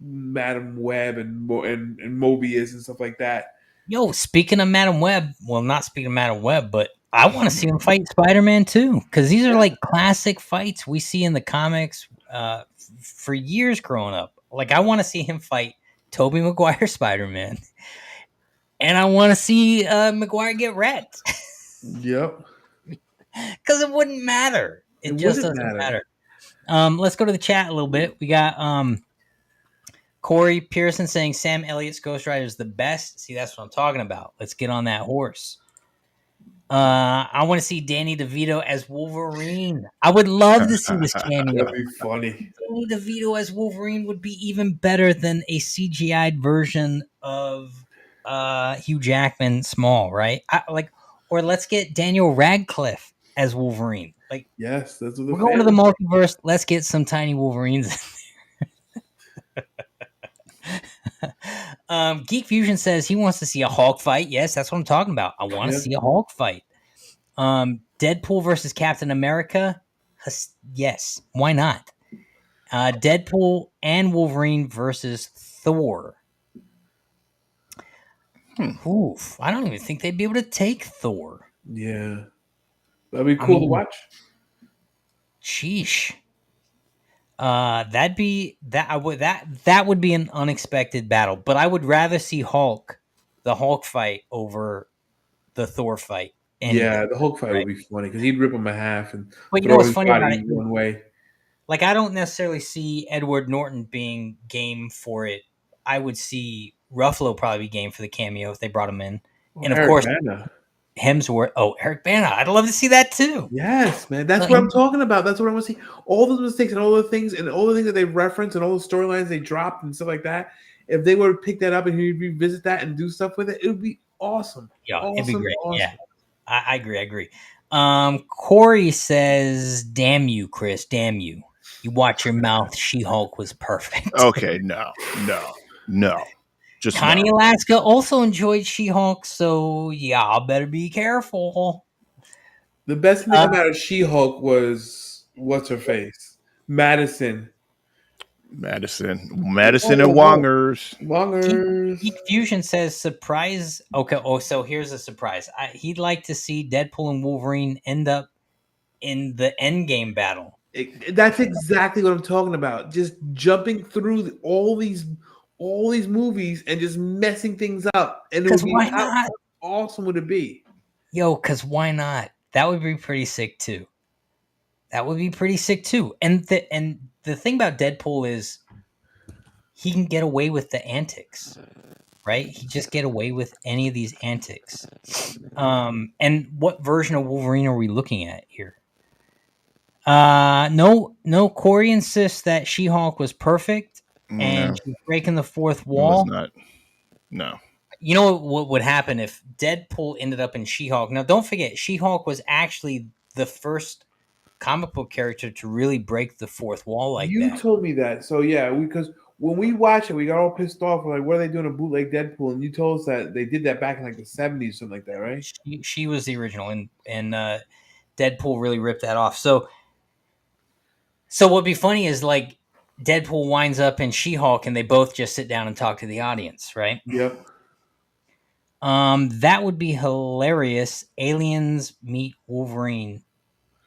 Madam Web and Mobius and stuff like that. Yo, speaking of Madam Web, well, not speaking of Madam Web, but I want to see him fight Spider-Man too, because these are like classic fights we see in the comics for years growing up. Like, I want to see him fight Tobey Maguire Spider-Man, and I want to see Maguire get wrecked. Yep. Because it wouldn't matter. It just doesn't matter. Let's go to the chat a little bit. We got Corey Pearson saying Sam Elliott's Ghost Rider is the best. See, that's what I'm talking about. Let's get on that horse. I want to see Danny DeVito as Wolverine. I would love to see this cameo. That'd be funny. Danny DeVito as Wolverine would be even better than a CGI'd version of Hugh Jackman Small, right? Or let's get Daniel Radcliffe as Wolverine. Like, Yes, that's what the we're going to the fans- multiverse. Let's get some tiny Wolverines. Geek Fusion says he wants to see a Hulk fight. Yes, that's what I'm talking about. I want to see a Hulk fight. Deadpool versus Captain America. Yes, why not? Deadpool and Wolverine versus Thor. Oof, I don't even think they'd be able to take Thor. Yeah, that'd be cool to watch. Sheesh. That would be an unexpected battle, but I would rather see the Hulk fight over the Thor fight. Yeah, the Hulk fight would be funny because he'd rip him in half and but you know throw what's his funny about body it? one way. Like, I don't necessarily see Edward Norton being game for it. I would see Ruffalo probably be game for the cameo if they brought him in, and of Eric course Bana. Hemsworth. Oh, Eric Bana! I'd love to see that too. Yes, man. That's what I'm talking about. That's what I want to see. All those mistakes and all the things that they reference and all the storylines they dropped and stuff like that. If they were to pick that up and he'd revisit that and do stuff with it, it would be awesome. Yeah, awesome, it'd be great. Awesome. Yeah, I agree. Corey says, "Damn you, Chris! Damn you! You watch your mouth. She-Hulk was perfect." Okay, no. Just Connie no. Alaska also enjoyed She-Hulk, so y'all better be careful. The best thing that came out of She-Hulk was what's her face? Madison and Wongers. Geek Fusion says surprise. Okay, so here's a surprise. He'd like to see Deadpool and Wolverine end up in the Endgame battle. That's exactly what I'm talking about. Just jumping through all these movies and just messing things up. And it would be how awesome would it be? Yo, because why not? That would be pretty sick too. And the thing about Deadpool is he can get away with the antics, right? He just get away with any of these antics. And what version of Wolverine are we looking at here? No. Corey insists that She-Hulk was perfect and she's breaking the fourth wall. It was not. No. You know what would happen if Deadpool ended up in She-Hulk? Now, don't forget, She-Hulk was actually the first comic book character to really break the fourth wall like that. You told me that. So, yeah, because when we watched it, we got all pissed off. We're like, what are they doing a bootleg Deadpool? And you told us that they did that back in like the 70s, something like that, right? She was the original, and Deadpool really ripped that off. So what'd be funny is like Deadpool winds up in She-Hulk and they both just sit down and talk to the audience, right? Yep. That would be hilarious. Aliens meet Wolverine.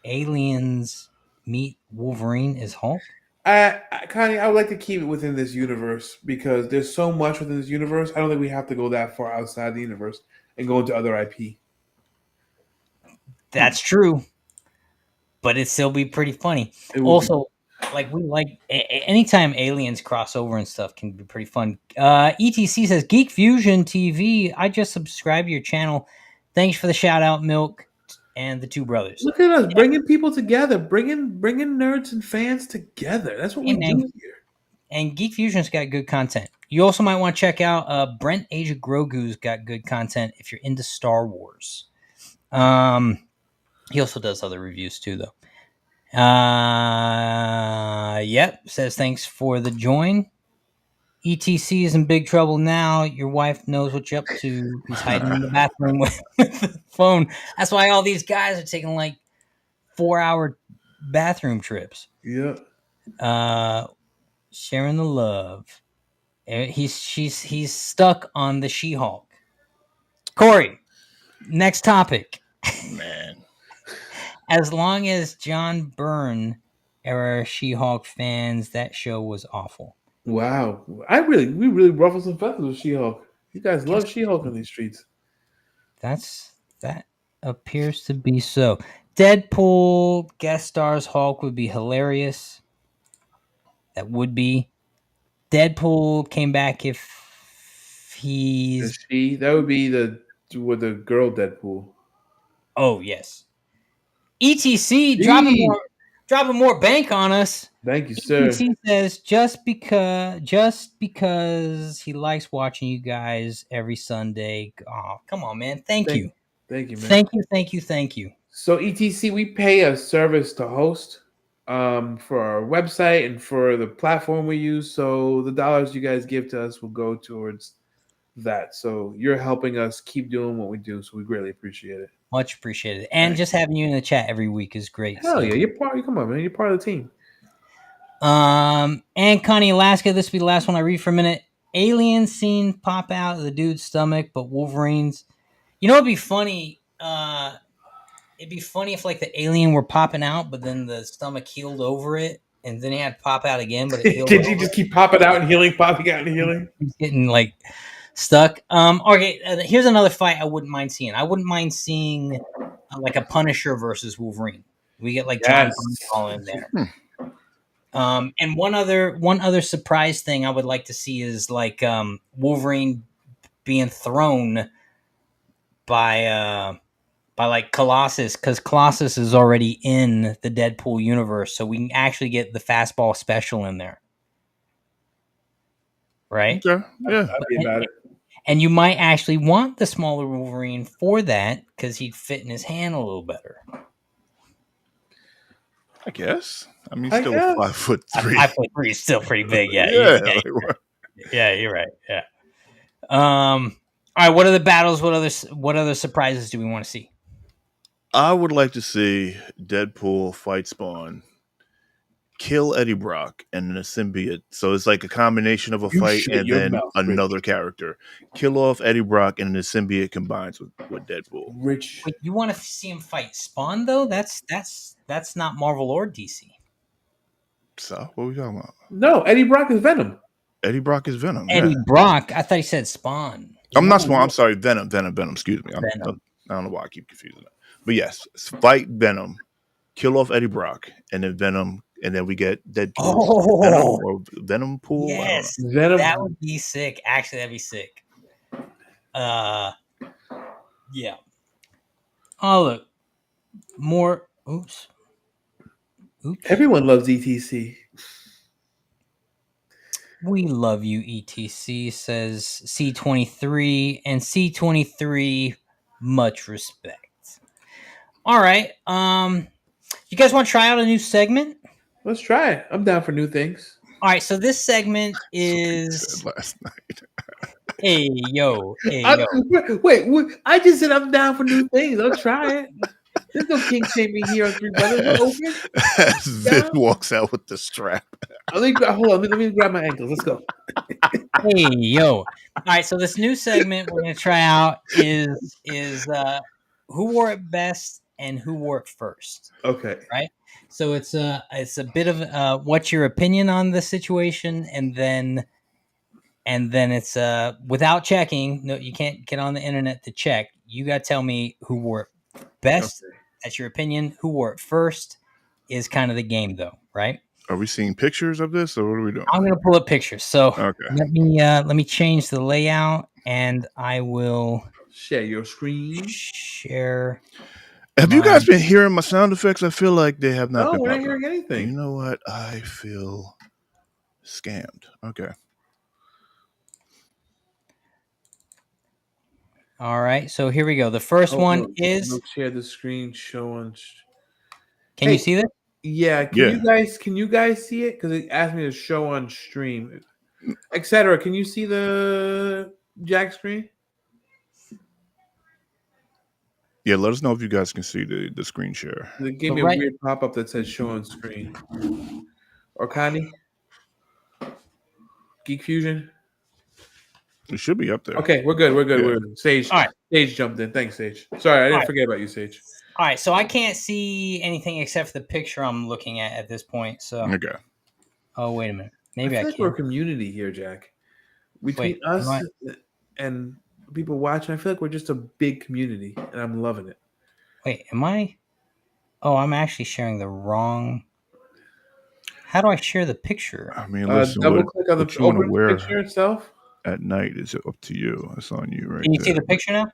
Aliens meet Wolverine is Hulk? Connie, I would like to keep it within this universe because there's so much within this universe. I don't think we have to go that far outside the universe and go into other IP. That's true. But it'd still be pretty funny. Also, anytime aliens cross over and stuff can be pretty fun. ETC says, Geek Fusion TV, I just subscribed to your channel. Thanks for the shout out, Milk and the two brothers. Look at us bringing people together, bringing nerds and fans together. That's what we do here. And Geek Fusion's got good content. You also might want to check out Brent Age of Grogu's got good content if you're into Star Wars. He also does other reviews too, though. Yep, says thanks for the join. ETC is in big trouble now. Your wife knows what you're up to. He's hiding in the bathroom with the phone. That's why all these guys are taking like 4-hour bathroom trips. Yep. Sharing the love. He's stuck on the She-Hulk. Corey, next topic. Man. As long as John Byrne era She-Hulk fans, that show was awful. Wow. We really ruffled some feathers with She-Hulk. You guys love She-Hulk on these streets. That appears to be so. Deadpool guest stars Hulk would be hilarious. That would be Deadpool came back if he's. That would be the girl Deadpool. Oh yes. ETC Gee. dropping more bank on us. Thank you, sir. ETC says just because he likes watching you guys every Sunday. Oh, come on, man. Thank you. Thank you, man. Thank you. So ETC, we pay a service to host for our website and for the platform we use. So the dollars you guys give to us will go towards that. So you're helping us keep doing what we do. So we greatly appreciate it. Much appreciated. And just having you in the chat every week is great. Hell yeah, you're part. Come on, man. You're part of the team. And Connie Alaska, this will be the last one I read for a minute. Alien scene pop out of the dude's stomach, but Wolverine's. You know, it'd be funny. It'd be funny if like the alien were popping out, but then the stomach healed over it, and then he had to pop out again. But it healed Did you just keep popping out and healing, popping out and healing? He's getting like stuck. Okay, here's another fight I wouldn't mind seeing. I wouldn't mind seeing like a Punisher versus Wolverine. We get like John all in there. And one other surprise thing I would like to see is like Wolverine being thrown by like Colossus, because Colossus is already in the Deadpool universe, so we can actually get the fastball special in there, right? Okay, yeah, I'd be about it. And you might actually want the smaller Wolverine for that because he'd fit in his hand a little better. I guess. I mean, still 5'3". 5'3" is still pretty big. Yeah, you're right. Yeah. All right. What are the battles? What other surprises do we want to see? I would like to see Deadpool fight Spawn, kill Eddie Brock, and the symbiote. So it's like a combination of a fight and then another character. Kill off Eddie Brock, and the symbiote combines with Deadpool. Rich. Wait, you want to see him fight Spawn though? That's not Marvel or DC. So what are we talking about? No, Eddie Brock is Venom. Eddie Brock is Venom. Eddie Brock. I thought he said Spawn. I'm not Spawn. I'm sorry, Venom. Excuse me. I don't know why I keep confusing it. But yes, fight Venom, kill off Eddie Brock, and then Venom, and then we get Deadpool. Venom Pool. Yes, Venom. That would be sick. Actually, that'd be sick. Yeah. Oh look, more. Oops. Everyone loves ETC. We love you, ETC, says C23, and C23, much respect. All right. You guys want to try out a new segment? Let's try it. I'm down for new things. All right, so this segment is last night. Hey yo. Wait, I just said I'm down for new things. I'll try it. There's no king shaming here on Three Brothers. We're open. As Vin walks out with the strap. Hold on. Let me grab my ankles. Let's go. Hey yo. All right, so this new segment we're gonna try out is who wore it best and who wore it first. Okay. Right. So it's a bit of what's your opinion on the situation, and then it's without checking. No, you can't get on the internet to check. You got to tell me who wore it best. Okay. That's your opinion. Who wore it first is kind of the game, though, right? Are we seeing pictures of this, or what are we doing? I'm going to pull up pictures. So okay. Let me change the layout, and I will share your screen. Share. Have you guys been hearing my sound effects? I feel like they have not. No, we're not hearing anything. You know what? I feel scammed. Okay. All right, so here we go. The first one is share the screen. Show on. Can you see this? Yeah. Can you guys see it? Because it asked me to show on stream, etc. Can you see the Jack screen? Yeah, let us know if you guys can see the screen share. It gave me a weird pop-up that says show on screen. Or Connie? Geek Fusion? It should be up there. Okay, we're good. We're good. Sage. All right. Sage jumped in. Thanks, Sage. Sorry, I didn't forget about you, Sage. All right, so I can't see anything except for the picture I'm looking at this point. So okay. Oh, wait a minute. Maybe I feel like we're a community here, Jack. Between us and people watching, I feel like we're just a big community, and I'm loving it. Wait, am I? Oh, I'm actually sharing the wrong. How do I share the picture? I mean, listen, Double click on what the you want to open the wear picture itself. at night is up to you. It's on you right Can you see there. the picture now?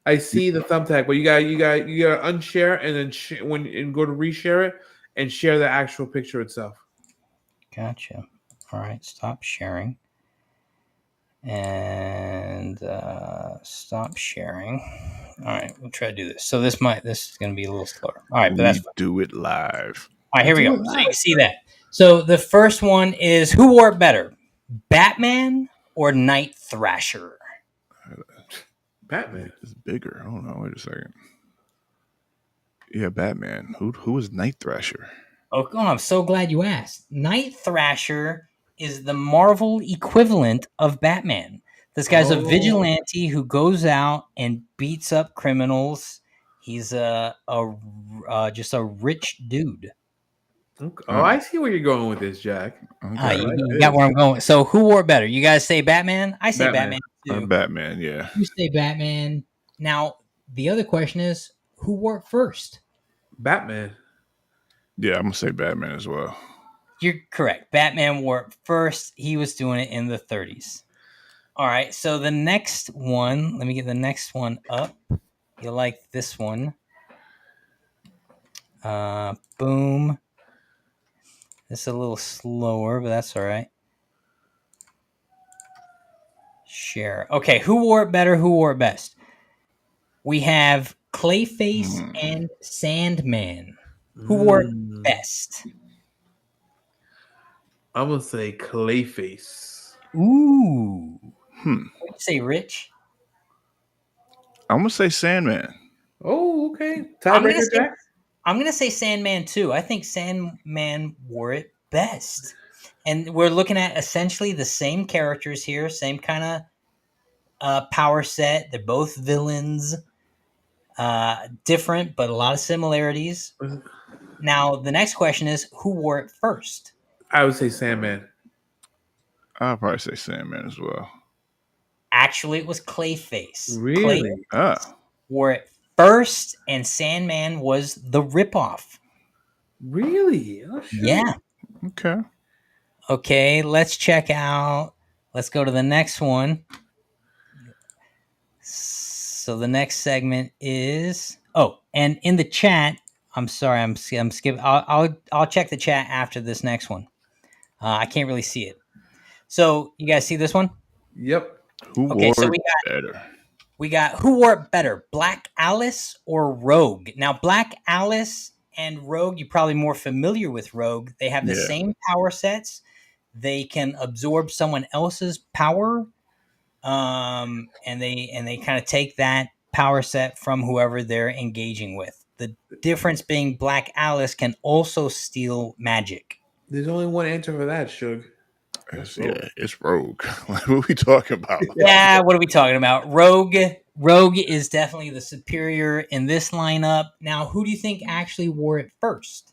I see the thumbtack, but you got to unshare and then and go to reshare it and share the actual picture itself. Gotcha. All right, stop sharing. And stop sharing. All right, we'll try to do this. So this is going to be a little slower. All right, but that's We fine. do it live. All right, here we Do go. it So live. you can see that. So the first one is who wore it better, Batman or Night Thrasher? Batman. It's bigger. Hold on, wait a second. Yeah, Batman. Who is Night Thrasher? Oh, I'm so glad you asked. Night Thrasher is the Marvel equivalent of Batman. This guy's a vigilante who goes out and beats up criminals. He's just a rich dude. Okay. Oh, I see where you're going with this, Jack. Okay. You got where I'm going. So who wore it better? You guys say Batman? I say Batman. Batman too. Batman, yeah. You say Batman. Now the other question is who wore it first? Batman. Yeah, I'm gonna say Batman as well. You're correct. Batman wore it first. He was doing it in the 30s. All right. So the next one, let me get the next one up. You'll like this one. Boom. It's a little slower, but that's all right. Share. Okay. Who wore it better? Who wore it best? We have Clayface and Sandman. Who wore it best? I'm gonna say Clayface. Ooh. What do you say, Rich? I'm gonna say Sandman. Oh, okay. I'm gonna Tiebreaker, say Jack. I'm gonna say Sandman too. I think Sandman wore it best. And we're looking at essentially the same characters here, same kind of power set. They're both villains, different, but a lot of similarities. Now, the next question is who wore it first? I would say Sandman. I'll probably say Sandman as well. Actually, it was Clayface. Really? Clayface wore it first, and Sandman was the ripoff. Really? Oh, sure. Yeah. Okay. Okay, let's check out. Let's go to the next one. So the next segment is and in the chat. I'm sorry, I'm skipping. I'll check the chat after this next one. I can't really see it. So you guys see this one? Yep. Who wore it better? We got who wore it better, Black Alice or Rogue? Now, Black Alice and Rogue, you're probably more familiar with Rogue. They have the same power sets. They can absorb someone else's power, and they kind of take that power set from whoever they're engaging with. The difference being Black Alice can also steal magic. There's only one answer for that, Suge. It's Rogue. What are we talking about? Yeah, what are we talking about? Rogue is definitely the superior in this lineup. Now, who do you think actually wore it first?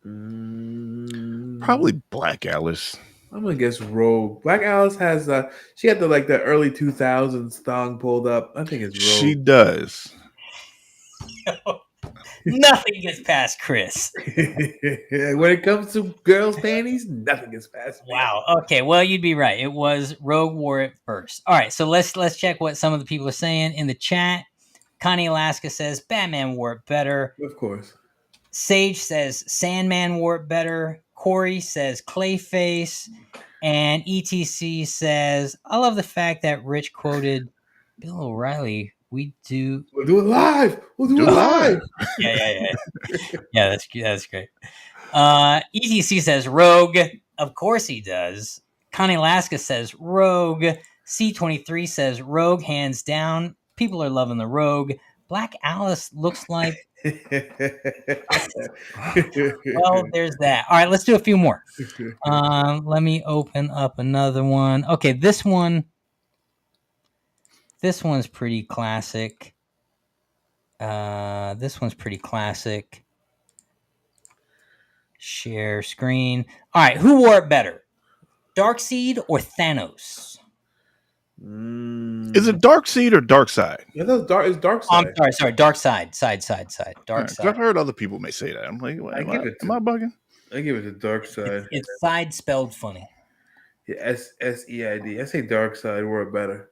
Probably Black Alice. I'm gonna guess Rogue. Black Alice has she had the early 2000s thong pulled up. I think it's Rogue. She does. Nothing gets past Chris. When it comes to girls' panties, nothing gets past me. Wow. Okay. Well, you'd be right. It was Rogue wore it first. All right. So let's check what some of the people are saying in the chat. Connie Alaska says Batman wore it better. Of course. Sage says Sandman wore it better. Corey says Clayface. And ETC says, I love the fact that Rich quoted Bill O'Reilly. We'll do it live. We'll do it live. Yeah. Yeah, that's great. ETC says Rogue. Of course he does. Connie Alaska says Rogue. C23 says Rogue, hands down. People are loving the Rogue. Black Alice looks like. Well, there's that. All right, let's do a few more. Let me open up another one. Okay, this one's pretty classic. This one's pretty classic. Share screen. All right, who wore it better? Darkseid or Thanos? Is it Darkseid or Darkseid? Yeah, that's dark. It's Darkseid. I'm sorry. Dark side. Dark Right, side. I've heard other people may say that. I'm like, am I bugging? I give it the dark side. It's side spelled funny. Yeah, SEID. I say dark side word better.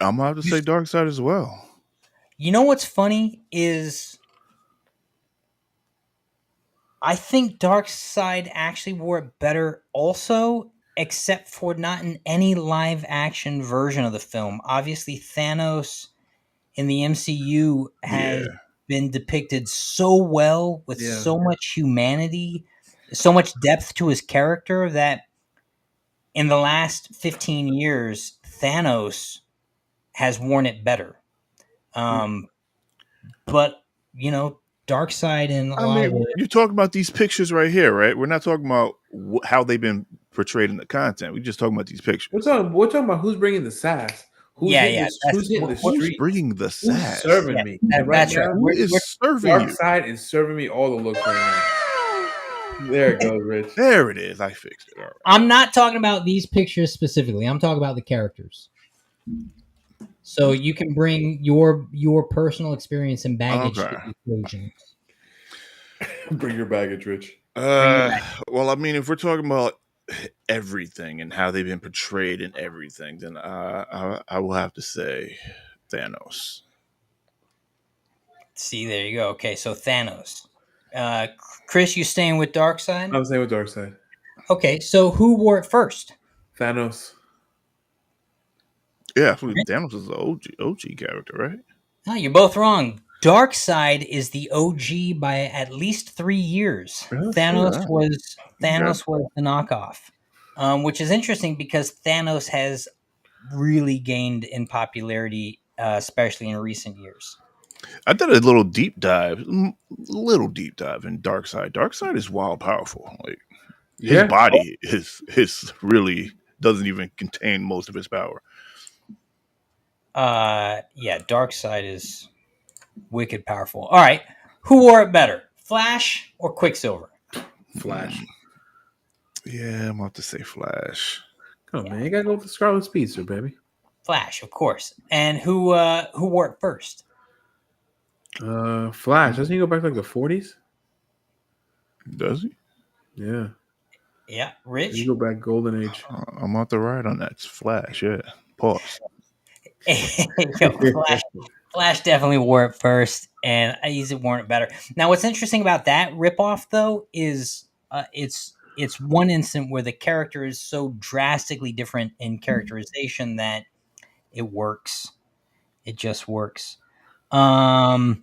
I'm gonna have to say Dark Side as well. You know what's funny is I think Dark Side actually wore it better also, except for not in any live action version of the film. Obviously, Thanos in the MCU has Yeah, been depicted so well with Yeah. so much humanity, so much depth to his character that in the last 15 years, Thanos has worn it better. Um, but, you know, Dark Side and a I lot of mean, the. you're talking about these pictures right here, right? We're not talking about how they've been portrayed in the content. We're just talking about these pictures. We're talking about who's bringing the sass. Who's Yeah, hitting yeah. who's hitting the Who's street? bringing the Who's sass? serving Yeah, me? And right that's right. now, Who is serving dark you? side is serving me all the looks right now. There it goes, Rich. There it is. I fixed it. All right. I'm not talking about these pictures specifically. I'm talking about the characters. So you can bring your personal experience and baggage to Okay. the equation. Bring your baggage, Rich. Well, I mean, if we're talking about everything and how they've been portrayed in everything, then I will have to say Thanos. See, there you go. Okay, so Thanos. Uh, Chris, you staying with Darkseid? I'm saying with dark side. Okay, so who wore it first? Thanos. Yeah, absolutely. Thanos is the OG character, right? No, you're both wrong. Darkseid is the OG by at least 3 years. Oh, Thanos shit. was Okay. the knockoff, which is interesting because Thanos has really gained in popularity, especially in recent years. I did a little deep dive, in Darkseid. Darkseid is wild powerful. Like his Yeah. body is really doesn't even contain most of his power. Yeah, Darkseid is wicked powerful. All right, who wore it better, Flash or Quicksilver? Flash. Yeah, I'm about to say Flash. Come on, man. You gotta go with the Scarlet Speedster, baby. Flash, of course. And who wore it first? Flash. Doesn't he go back to like the 40s? Does he? Yeah. Yeah, You Rich. go back Golden Age. I'm out the right on that. It's Flash. Yeah. Pause. Yo, Flash definitely wore it first, and he's worn it better. Now, what's interesting about that ripoff, though, is it's one instant where the character is so drastically different in characterization that it works. It just works. Let's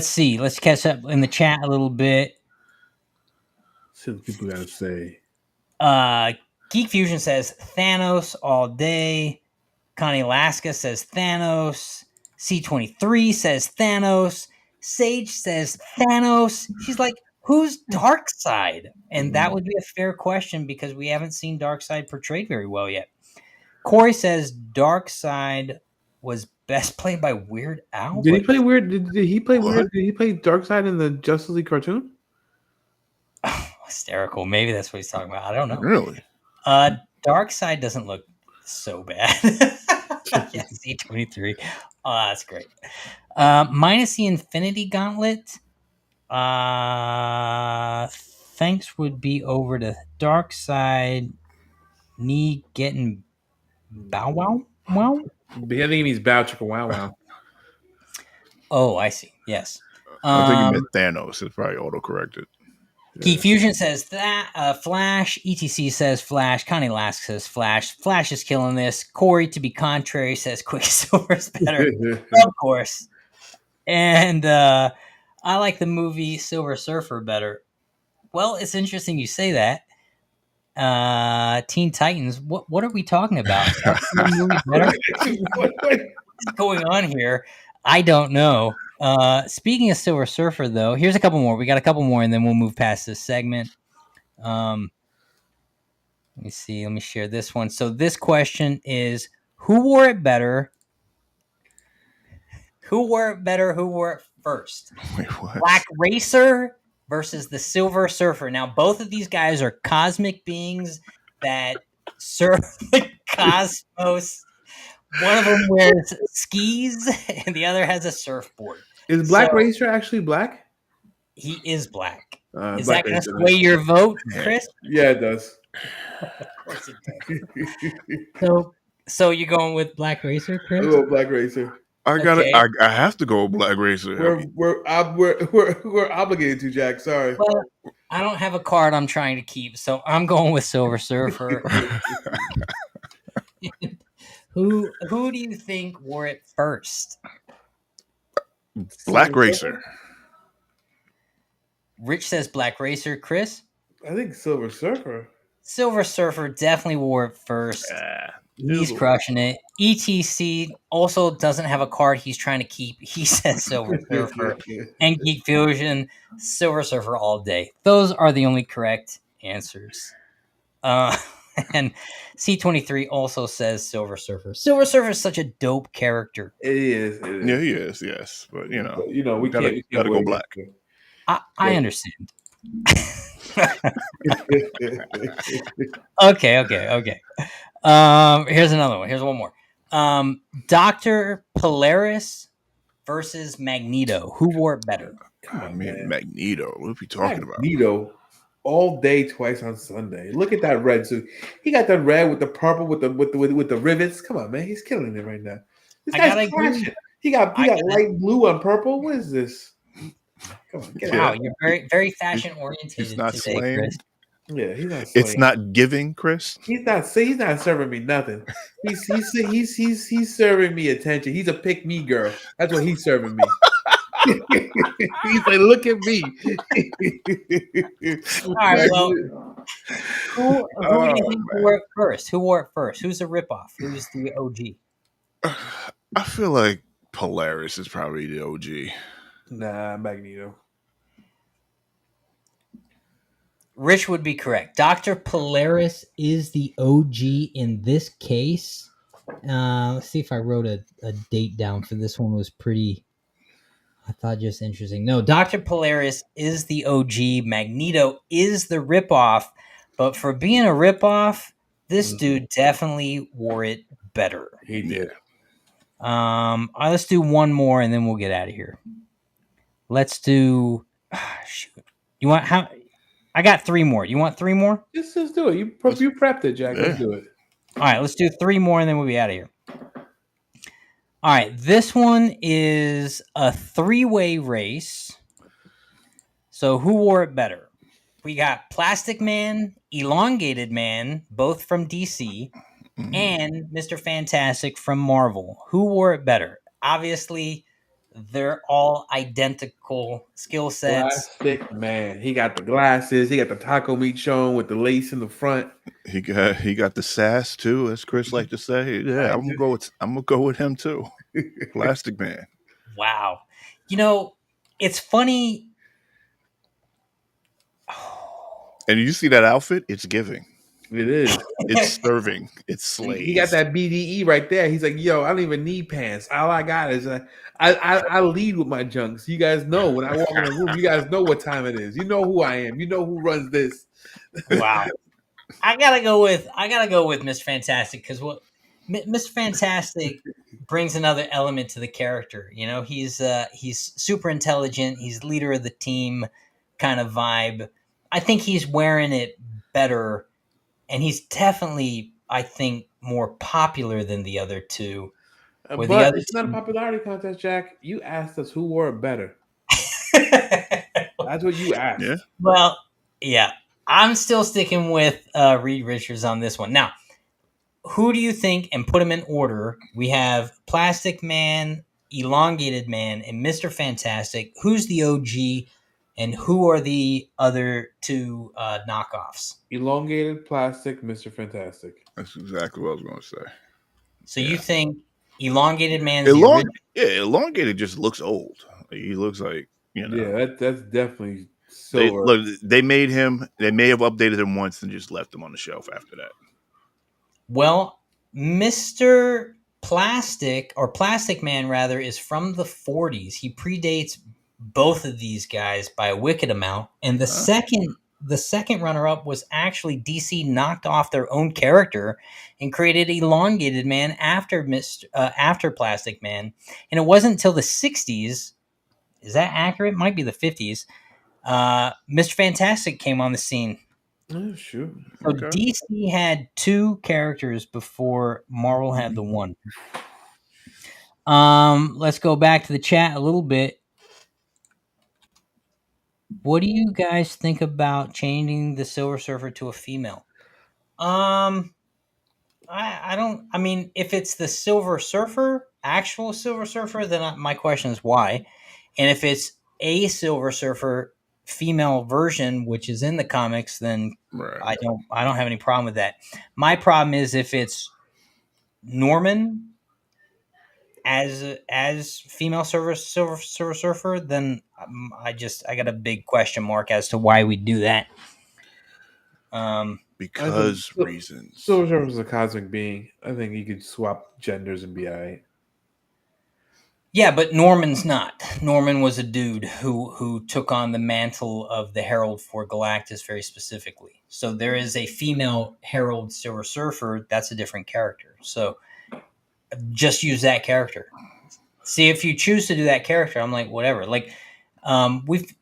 see. Let's catch up in the chat a little bit. See what people gotta say. Geek Fusion says Thanos all day. Connie Alaska says Thanos. C23 says Thanos. Sage says Thanos. She's like, who's Darkseid? And that would be a fair question because we haven't seen Darkseid portrayed very well yet. Corey says Darkseid was best played by Weird Al. Did he play weird? Did he play What? weird? Did he play Darkseid in the Justice League cartoon? Hysterical. Maybe that's what he's talking about. I don't know. Really? Darkseid doesn't look so bad. Yeah, C23. Oh, that's great. Minus the Infinity Gauntlet. Thanks would be over to Darkseid. Knee getting bow wow wow. I think he means Bow Chicka Wow Wow. Oh, I see. Yes. I think you meant Thanos. It's probably auto-corrected. Key Fusion says that Flash. ETC says Flash. Connie Lask says Flash. Flash is killing this. Corey, to be contrary, says Quicksilver is better. Of course. And I like the movie Silver Surfer better. Well, it's interesting you say that. Teen Titans. What are we talking about? What's going on here? I don't know. Speaking of Silver Surfer, though, here's a couple more. We got a couple more, and then we'll move past this segment. Let me see. Let me share this one. So this question is: who wore it better? Who wore it better? Who wore it first? Wait, what? Black Racer versus the Silver Surfer. Now, both of these guys are cosmic beings that surf the cosmos. One of them wears skis, and the other has a surfboard. Is Black Racer actually black? He is black. Is Black that going to Racer. sway your vote, Yeah. Chris? Yeah, it does. Of course it does. So you're going with Black Racer, Chris? Hello, Black Racer. I got Okay. to I have to go with Black Racer. We're obligated to, Jack. Sorry. Well, I don't have a card I'm trying to keep, so I'm going with Silver Surfer. Who do you think wore it first? Black Racer. Rich says Black Racer. Chris? I think Silver Surfer. Silver Surfer definitely wore it first. Yeah. He's crushing it. ETC also doesn't have a card he's trying to keep. He says Silver Surfer. And Geek Fusion, Silver Surfer all day. Those are the only correct answers. And C23 also says Silver Surfer. Silver Surfer is such a dope character. It is. Yeah, he is. Yes, but we gotta go black. I understand. Okay. Here's another one. Here's one more. Dr. Polaris versus Magneto. Who wore it better? I mean, Magneto. What are we talking about? Magneto all day, twice on Sunday. Look at that red suit. He got that red with the purple with the rivets. Come on, man. He's killing it right now. This guy's crashing. He got light blue on purple. What is this? Come on, get Wow, out. you're very, very fashion oriented It's not today, slaying. Chris. Yeah, he's not. It's slaying. not giving, Chris. He's not serving me nothing. He's serving me attention. He's a pick me girl. That's what he's serving me. He's like, look at me. All right, well, who do you think wore it first? Who wore it first? Who's the ripoff? Who's the OG? I feel like Polaris is probably the OG. Nah, Magneto. Rich would be correct. Dr. Polaris is the OG in this case. Let's see if I wrote a date down for this one. Was pretty, I thought, just interesting. No, Dr. Polaris is the OG. Magneto is the ripoff. But for being a ripoff, this dude definitely wore it better. He did. Let's do one more and then we'll get out of here. Let's do. Shoot. You want how? I got three more. You want three more? Just do it. You prepped it, Jack. Let's do it. All right, let's do three more and then we'll be out of here. All right, this one is a three-way race. So who wore it better? We got Plastic Man, Elongated Man, both from DC, and Mr. Fantastic from Marvel. Who wore it better? Obviously, they're all identical skill sets. Plastic Man. He got the glasses. He got the taco meat showing with the lace in the front. He got the sass too, as Chris like to say. Yeah, I'm gonna go with him too. Plastic Man. Wow. It's funny. And you see that outfit? It's giving. It is. It's serving. It's slaves. He got that BDE right there. He's like, yo, I don't even need pants. All I got is I lead with my junk. So you guys know when I walk in the room, you guys know what time it is. You know who I am. You know who runs this. Wow. I gotta go with Mr. Fantastic because what Mr. Fantastic brings another element to the character. He's super intelligent. He's leader of the team kind of vibe. I think he's wearing it better, and he's definitely, I think, more popular than the other two. But it's not a popularity contest, Jack. You asked us who wore it better. That's what you asked. Yeah. Well, yeah. I'm still sticking with Reed Richards on this one. Now, who do you think, and put them in order, we have Plastic Man, Elongated Man, and Mr. Fantastic. Who's the OG, and who are the other two knockoffs? Elongated, Plastic, Mr. Fantastic. That's exactly what I was going to say. So you think Elongated Man's Elongated just looks old. He looks like, Yeah, that's definitely so. They may have updated him once and just left him on the shelf after that. Well, Mr. Plastic, or Plastic Man rather, is from the 40s. He predates both of these guys by a wicked amount. And the second runner-up was actually DC knocked off their own character and created Elongated Man after Plastic Man. And it wasn't until the 60s, is that accurate? Might be the 50s, Mr. Fantastic came on the scene. Oh, shoot. So Okay. DC had 2 characters before Marvel had the 1. Let's go back to the chat a little bit. What do you guys think about changing the Silver Surfer to a female? I don't. I mean, if it's the Silver Surfer, actual Silver Surfer, then my question is why. And if it's a Silver Surfer female version, which is in the comics, then Right. I don't have any problem with that. My problem is if it's Norman as female Silver Surfer, then I got a big question mark as to why we do that. Because reasons. Silver Surfer is a cosmic being. I think you could swap genders and be alright. Yeah, but Norman's not. Norman was a dude who took on the mantle of the Herald for Galactus very specifically. So there is a female Herald Silver Surfer. That's a different character. So just use that character. See, if you choose to do that character, I'm like, whatever. Like, we've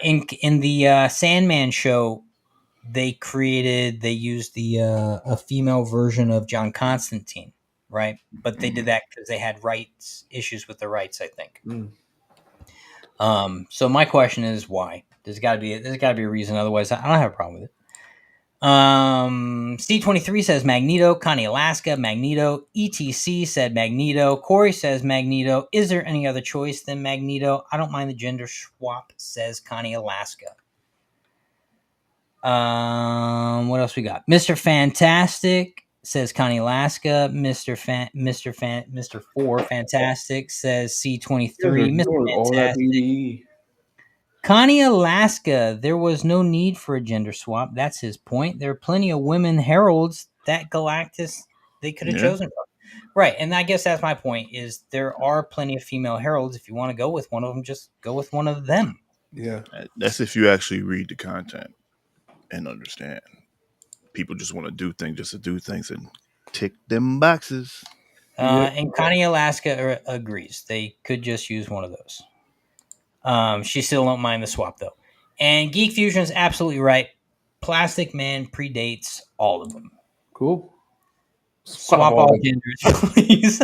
in the Sandman show, they used a female version of John Constantine, right? But they did that because they had issues with the rights, I think. So my question is why? There's got to be a reason. Otherwise, I don't have a problem with it. C23 says Magneto. Connie Alaska, Magneto. ETC said Magneto. Corey says Magneto. Is there any other choice than Magneto? I don't mind the gender swap, says Connie Alaska. What else we got? Mr. Fantastic says Connie Alaska. Mr. 4 Fantastic says C23. Mr. Fantastic. Connie Alaska, there was no need for a gender swap. That's his point. There are plenty of women heralds that Galactus they could have chosen from. Right, and I guess that's my point, is there are plenty of female heralds. If you want to go with one of them, just go with one of them. Yeah. That's if you actually read the content and understand. People just want to do things just to do things and tick them boxes. And Connie Alaska agrees. They could just use one of those. She still don't mind the swap, though. And Geek Fusion is absolutely right. Plastic Man predates all of them. Cool. Swap all genders, please.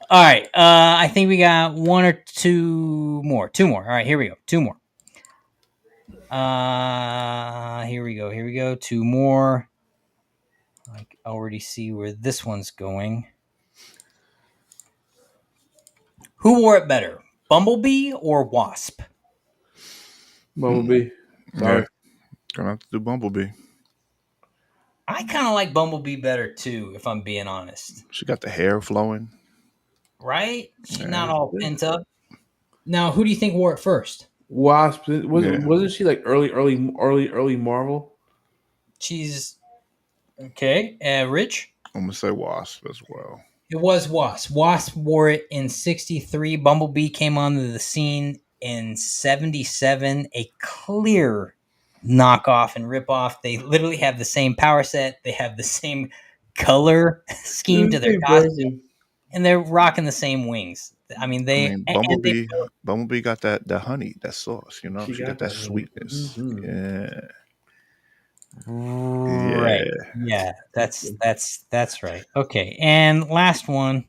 All right. I think we got 1 or 2 more. 2 more. All right, here we go. 2 more. Here we go. 2 more. I already see where this one's going. Who wore it better, Bumblebee or Wasp? Bumblebee. Sorry. Yeah. Gonna have to do Bumblebee. I kind of like Bumblebee better too, if I'm being honest. She got the hair flowing. Right? She's not all pent up. Now, who do you think wore it first? Wasp. Wasn't she like early Marvel? She's okay. Rich? I'm gonna say Wasp as well. It was Wasp. Wasp wore it in 63. Bumblebee came onto the scene in 77. A clear knockoff and ripoff. They literally have the same power set. They have the same color scheme to their costume. And they're rocking the same wings. I mean, Bumblebee got that honey, that sauce, you know? She got that sweetness. Mm-hmm. Yeah. Right. Yeah, that's right. Okay. And last one.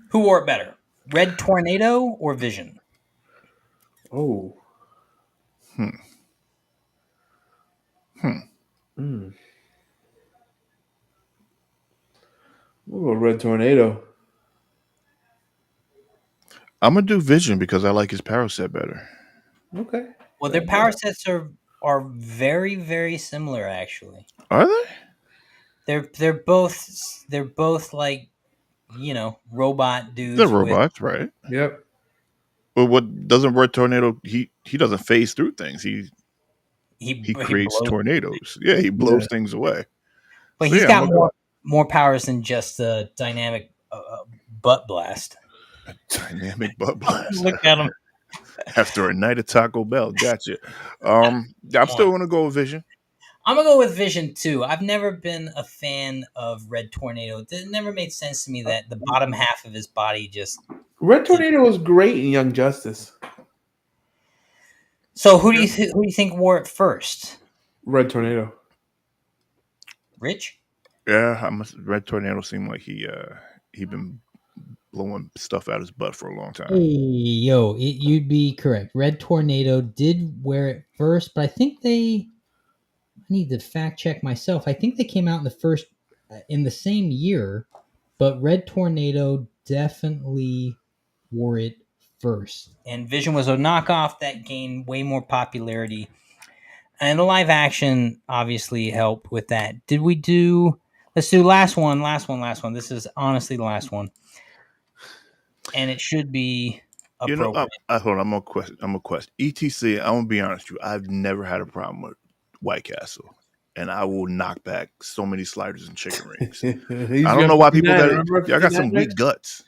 Who wore it better? Red Tornado or Vision? Oh. We'll go Red Tornado. I'm gonna do Vision because I like his power set better. Okay. Well, their power sets are very, very similar, actually. Are they? They're both like, you know, robot dudes. They're robots, right? Yep. But what doesn't Red Tornado? He doesn't phase through things. He creates tornadoes. Yeah, he blows things away. But he's got more powers than just a dynamic butt blast. A dynamic butt blast. Look at him. After a night of Taco Bell, gotcha. I'm still gonna go with Vision. I'm gonna go with Vision too. I've never been a fan of Red Tornado. It never made sense to me that the bottom half of his body just. Red Tornado was great in Young Justice. So who do you think wore it first? Red Tornado. Rich? Yeah, Red Tornado seemed like he been blowing stuff out his butt for a long Hey, time. you'd be correct. Red Tornado did wear it first, but I think I need to fact check myself. I think they came out in the same year, but Red Tornado definitely wore it first. And Vision was a knockoff that gained way more popularity. And the live action obviously helped with that. Let's do last one. This is honestly the last one. And it should be appropriate. Hold on, I'm gonna question. ETC, I'm gonna be honest with you. I've never had a problem with White Castle. And I will knock back so many sliders and chicken rings. I don't know why people y'all got some weak guts.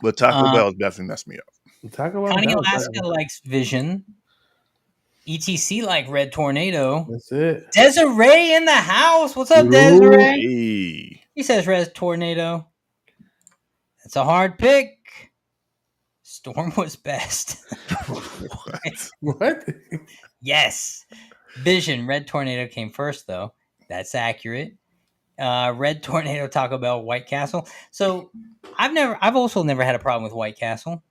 But Taco Bell definitely messed me up. Connie Alaska likes Vision. ETC like Red Tornado. That's it. Desiree in the house. What's up, Desiree? Hey. He says Red Tornado. It's a hard pick. Storm was best. What? Yes. Vision, Red Tornado came first, though. That's accurate. Red Tornado, Taco Bell, White Castle. So I've also never had a problem with White Castle.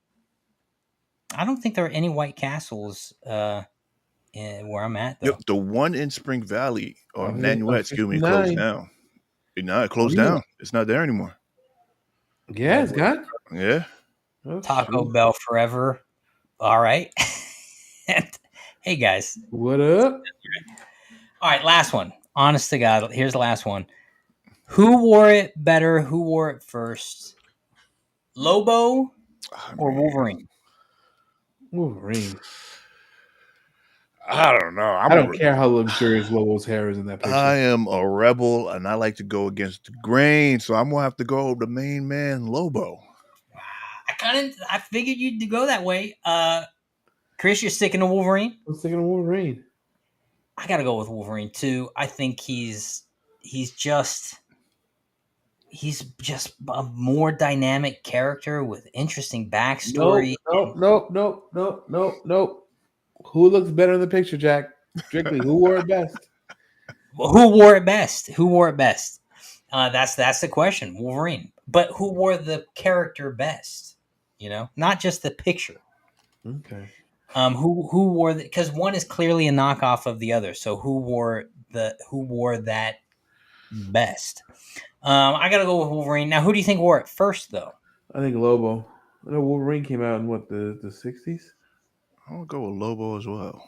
I don't think there are any White Castles where I'm at, though. The one in Spring Valley or Nanuet, closed down. No, it closed down. It's not there anymore. Yeah, it's gone. Yeah. Taco Bell forever. All right. Hey, guys. What up? All right, last one. Honest to God, here's the last one. Who wore it better? Who wore it first? Lobo or Wolverine? Wolverine. I don't know. I don't care how luxurious Lobo's hair is in that picture. I am a rebel, and I like to go against the grain, so I'm gonna have to go with the main man, Lobo. I figured you'd go that way. Chris, you're sticking to Wolverine? I'm sticking to Wolverine. I gotta go with Wolverine too. I think he's just a more dynamic character with interesting backstory. Nope. Who looks better in the picture, Jack? Strictly, who wore it best? Well, who wore it best? That's the question. Wolverine, but who wore the character best? Not just the picture. Okay. Who wore because one is clearly a knockoff of the other. So who wore that best? I gotta go with Wolverine. Now, who do you think wore it first, though? I think Lobo. I know Wolverine came out in what the 60s. I'll go with Lobo as well.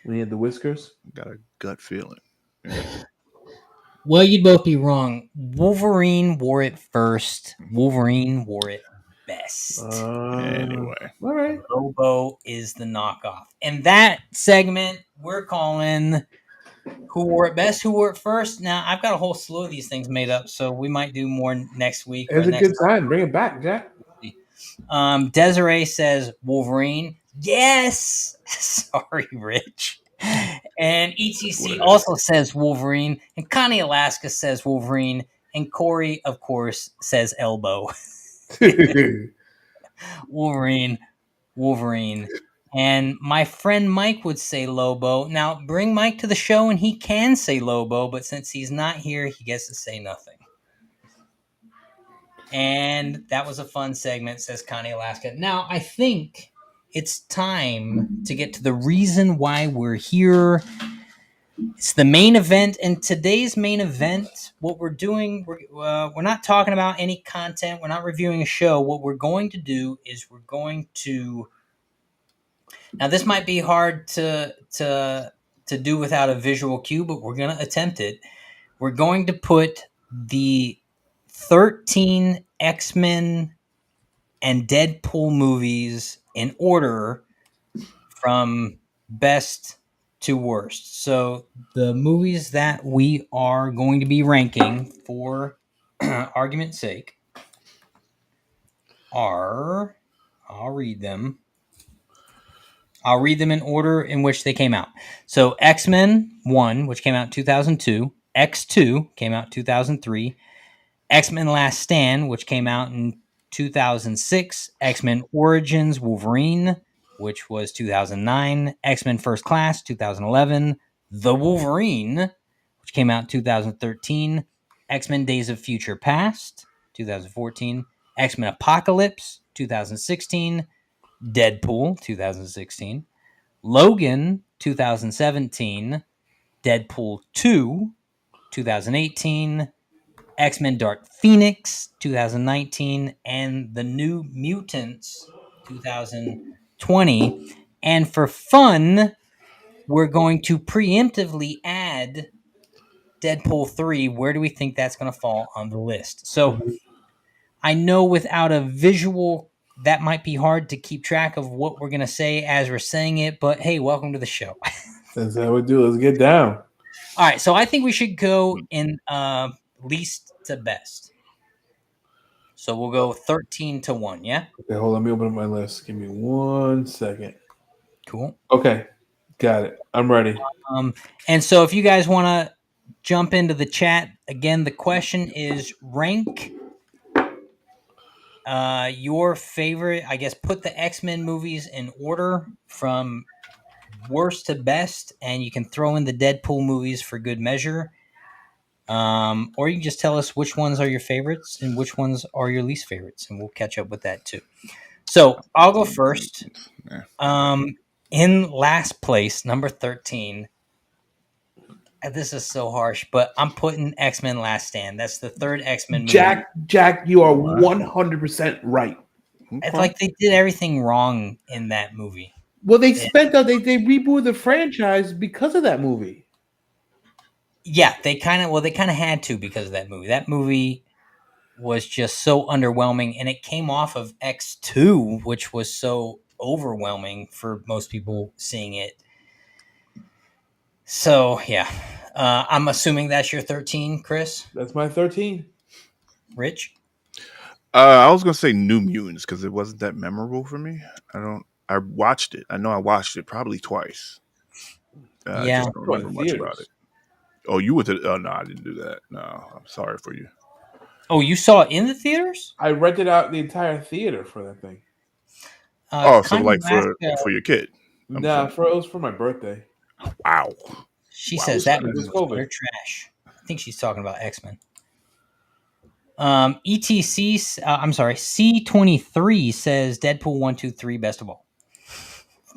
When he had the whiskers. Got a gut feeling. Well, you'd both be wrong. Wolverine wore it first. Wolverine wore it best. Anyway. All right. Lobo is the knockoff. And that segment we're calling Who Wore It Best, Who Wore It First. Now, I've got a whole slew of these things made up, so we might do more next week. It's a good time. Bring it back, Jack. Desiree says Wolverine. Yes. Sorry, Rich. And ETC also says Wolverine. And Connie Alaska says Wolverine. And Corey, of course, says Elbow. Wolverine. And my friend Mike would say Lobo. Now, bring Mike to the show and he can say Lobo, but since he's not here, he gets to say nothing. And that was a fun segment, says Connie Alaska. Now, I think it's time to get to the reason why we're here. It's the main event, and today's main event, what we're doing, we're not talking about any content. We're not reviewing a show. What we're going to do is we're going to... Now, this might be hard to do without a visual cue, but we're going to attempt it. We're going to put the 13 X-Men and Deadpool movies in order from best to worst. So the movies that we are going to be ranking for argument's sake are, I'll read them. I'll read them in order in which they came out. So X-Men 1, which came out in 2002. X2 came out in 2003. X-Men Last Stand, which came out in 2006. X-Men Origins Wolverine, which was 2009. X-Men First Class, 2011. The Wolverine, which came out in 2013. X-Men Days of Future Past, 2014. X-Men Apocalypse, 2016. Deadpool, 2016. Logan, 2017. Deadpool 2, 2018. X-Men Dark Phoenix, 2019. And The New Mutants, 2020. And for fun, we're going to preemptively add Deadpool 3. Where do we think that's going to fall on the list? So I know without a visual, that might be hard to keep track of what we're going to say as we're saying it, but hey, welcome to the show. That's how we do. Let's get down. All right, so I think we should go in least to best. So we'll go 13 to 1, yeah? Okay, hold on. Let me open up my list. Give me 1 second. Cool. Okay, got it. I'm ready. And so if you guys want to jump into the chat, again, the question is rank your favorite, I guess, put the X-Men movies in order from worst to best, and you can throw in the Deadpool movies for good measure. Or you can just tell us which ones are your favorites and which ones are your least favorites, and we'll catch up with that too. So I'll go first. In last place, number 13. This is so harsh, but I'm putting X-Men Last Stand. That's the third X-Men movie. Jack, you are 100% right. It's like they did everything wrong in that movie. Well, they rebooted the franchise because of that movie. Yeah, they kind of had to because of that movie. That movie was just so underwhelming, and it came off of X2, which was so overwhelming for most people seeing it. So, yeah. I'm assuming that's your 13, Chris? That's my 13. Rich? I was gonna say New Mutants because it wasn't that memorable for me. I watched it. I know I watched it probably twice. I Yeah. just don't remember much about it. Oh, you went to? Oh no, I didn't do that. No, I'm sorry for you. Oh, you saw it in the theaters? I rented out the entire theater for that thing. So like for your kid? Nah, it was for my birthday. Wow. She says that movie was utter trash. I think she's talking about X-Men. I'm sorry, C23 says Deadpool 1, 2, 3, best of all.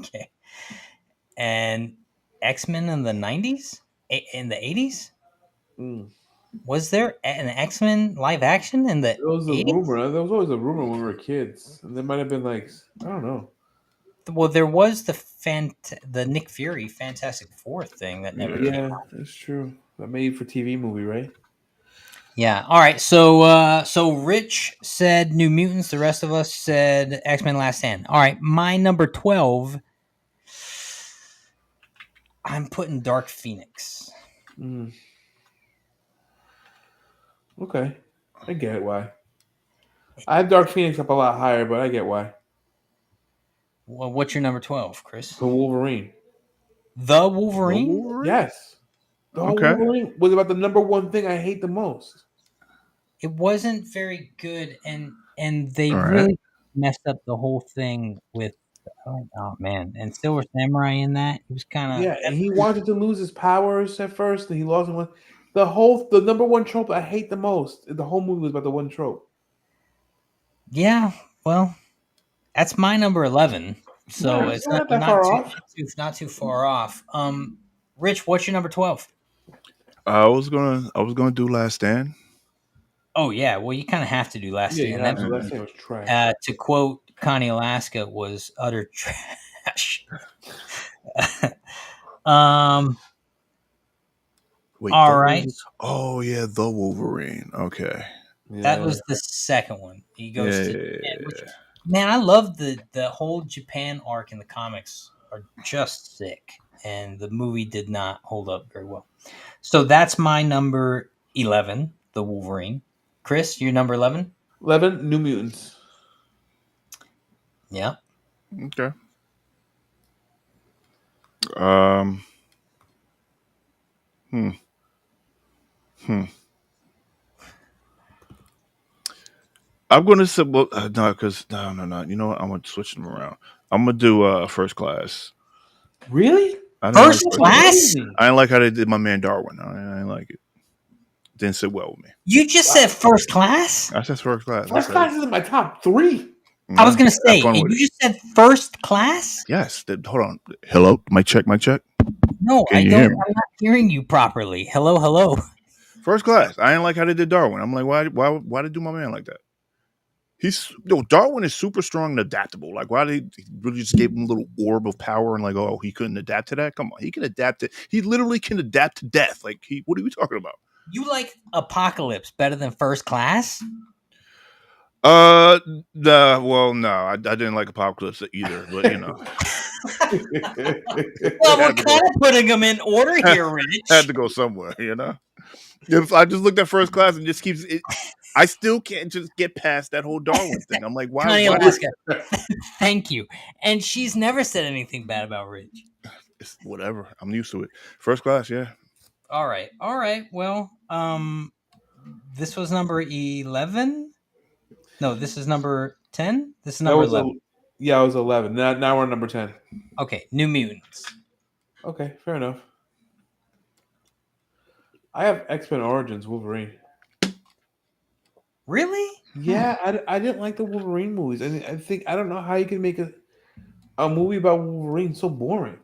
Okay. And X-Men in the 90s? In the 80s? Was there an X-Men live action in the 80s? There was a rumor. There was always a rumor when we were kids. And there might have been like, I don't know. Well, there was the Nick Fury Fantastic Four thing that never came out. Yeah, that's true. A made-for-TV movie, right? Yeah. All right. So Rich said New Mutants. The rest of us said X-Men Last Stand. All right. My number 12, I'm putting Dark Phoenix. Okay. I get why. I have Dark Phoenix up a lot higher, but I get why. Well, what's your number 12, Chris? The Wolverine. The Wolverine? Yes. The Wolverine was about the number one thing I hate the most. It wasn't very good, and they really messed up the whole thing with oh man, and Silver Samurai in that. He was kind of and he wanted to lose his powers at first, and he lost one. The number one trope I hate the most. The whole movie was about the one trope. Yeah, well, that's my number 11. So it's not too far off. Rich, what's your number 12? I was gonna do Last Stand. Oh yeah, well you kind of have to do Last Stand. Last Stand was trash. To quote Connie Alaska, was utter trash. Wait, all right. Oh yeah, the Wolverine. Okay, that was the second one. He goes to Japan, man, I love the whole Japan arc in the comics are just sick, and the movie did not hold up very well. So that's my number 11, the Wolverine. Chris, your number 11? 11, New Mutants. Yeah. Okay. Um. Hmm. Hmm. I'm gonna say well, no, because no. You know what? I'm gonna switch them around. I'm gonna do first class. Really? I didn't like First first That's class. class? crazy. I didn't like how they did my man Darwin. I didn't like it. Didn't sit well with me. You just Wow. said first class? I said first class. I First said it. class is in my top 3. I was Yeah, going to have say, fun and with you it. just said first class? Yes. Hold on. Hello. Mic check. Mic check. No, Can I you don't. hear me? I'm not hearing you properly. Hello, hello. First class. I didn't like how they did Darwin. I'm like, why did they do my man like that? Darwin is super strong and adaptable. Like, why they really just gave him a little orb of power and like, oh, he couldn't adapt to that? Come on, he can adapt it. He literally can adapt to death. Like, what are we talking about? You like Apocalypse better than first class? Well, no, I didn't like Apocalypse either, but you know, Well, we're had to go, kind of putting them in order here, had Rich. to go somewhere, you know. If I just looked at first class and just keeps it, I still can't just get past that whole Darwin thing. I'm like, why? Connie Why did Alaska, thank you. And she's never said anything bad about Rich. it's whatever? I'm used to it. First class, yeah. All right. Well, this was number 11. No, this is number 10. This is That number was 11. yeah, it was 11. Now we're on number 10. Okay, New Mutants. Okay, fair enough. I have X-Men Origins Wolverine. Really? Yeah, I didn't like the Wolverine movies. I don't know how you can make a movie about Wolverine so boring.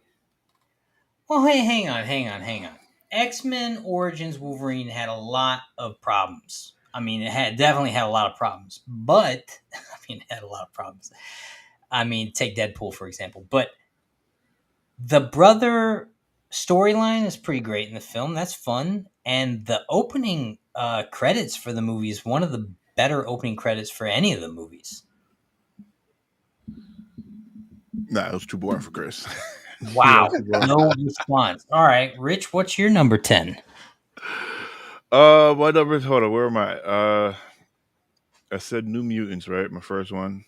Well, hey, hang on. X-Men Origins Wolverine had a lot of problems. I mean, definitely had a lot of problems. But it had a lot of problems. I mean, take Deadpool for example. But the brother storyline is pretty great in the film. That's fun, and the opening credits for the movie is one of the better opening credits for any of the movies. Nah, it was too boring for Chris. Wow, no response. All right, Rich, what's your number 10? My number is hold on, where am I? I said New Mutants, right? My first one.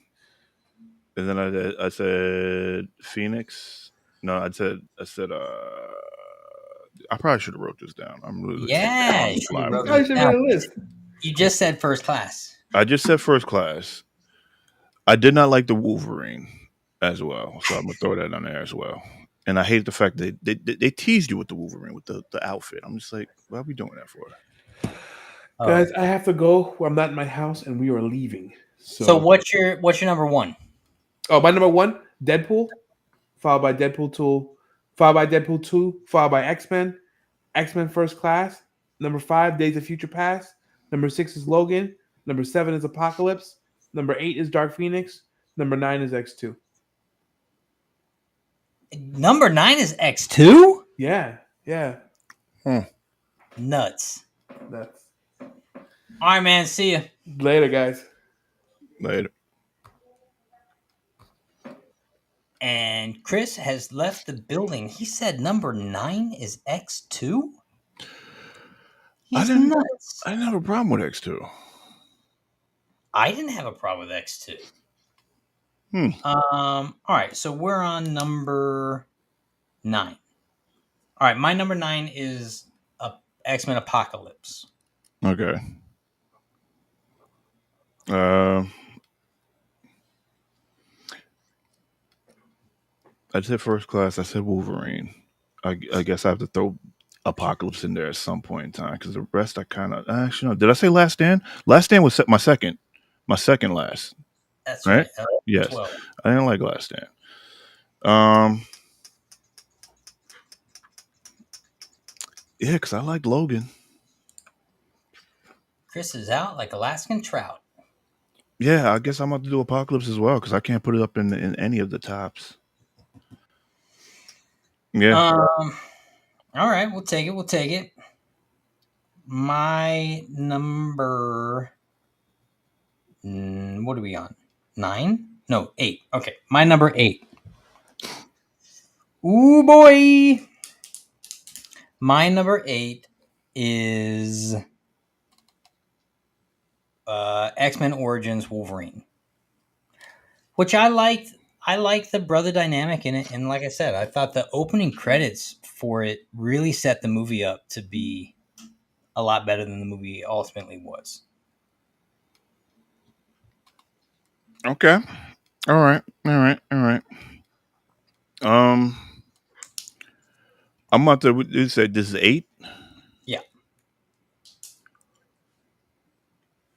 And then I said Phoenix. No, I said I probably should have wrote this down. I'm really Yeah, on you the should fly have with wrote this. I it should have down. made a list. You just said first class. I just said first class. I did not like the Wolverine as well, so I'm gonna throw that on there as well. And I hate the fact that they teased you with the Wolverine with the outfit. I'm just like, why are we doing that for? Oh. Guys, I have to go. I'm not in my house, and we are leaving. So what's your number 1? Oh, my number 1, Deadpool, followed by Deadpool 2, followed by Deadpool 2, followed by X-Men, X-Men First Class. Number 5, Days of Future Past. Number 6 is Logan. Number 7 is Apocalypse. Number 8 is Dark Phoenix. Number 9 is X2. Number 9 is X2? Yeah. Nuts. That's All right, man. See ya. later, guys. Later. And Chris has left the building. He said number 9 is X2? He's nuts. I didn't have a problem with X2. I didn't have a problem with X2. Hmm. All right, so we're on number 9. All right, my number 9 is X-Men Apocalypse. Okay. I said first class. I said Wolverine. I guess I have to throw Apocalypse in there at some point in time because the rest I kind of actually no. Did I say Last Stand? Last Stand was my second last. That's Right? right. Yes. 12. I didn't like Last Stand. Yeah, because I like Logan. Chris is out like Alaskan trout. Yeah, I guess I'm about to do Apocalypse as well because I can't put it up in any of the tops. Yeah. All right, we'll take it. My number. What are we on? 9? No, 8. Okay, my number 8. Ooh boy. My number 8 is X-Men Origins Wolverine, which I liked. I like the brother dynamic in it, and like I said, I thought the opening credits for it really set the movie up to be a lot better than the movie ultimately was. Okay. All right. All right. All right. Um, I'm about to. You said this is 8. Yeah.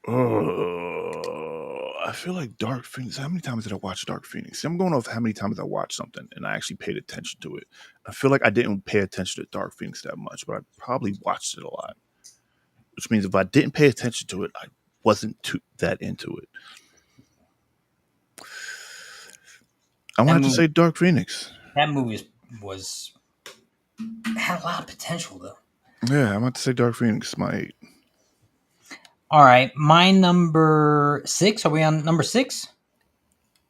Oh, I feel like Dark Phoenix. How many times did I watch Dark Phoenix? I'm going off how many times I watched something and I actually paid attention to it. I feel like I didn't pay attention to Dark Phoenix that much, but I probably watched it a lot. Which means if I didn't pay attention to it, I wasn't too that into it. I That wanted to movie, say Dark Phoenix. that movie was had a lot of potential though. Yeah, I want to say Dark Phoenix. My 8. All right, my number 6. Are we on number 6?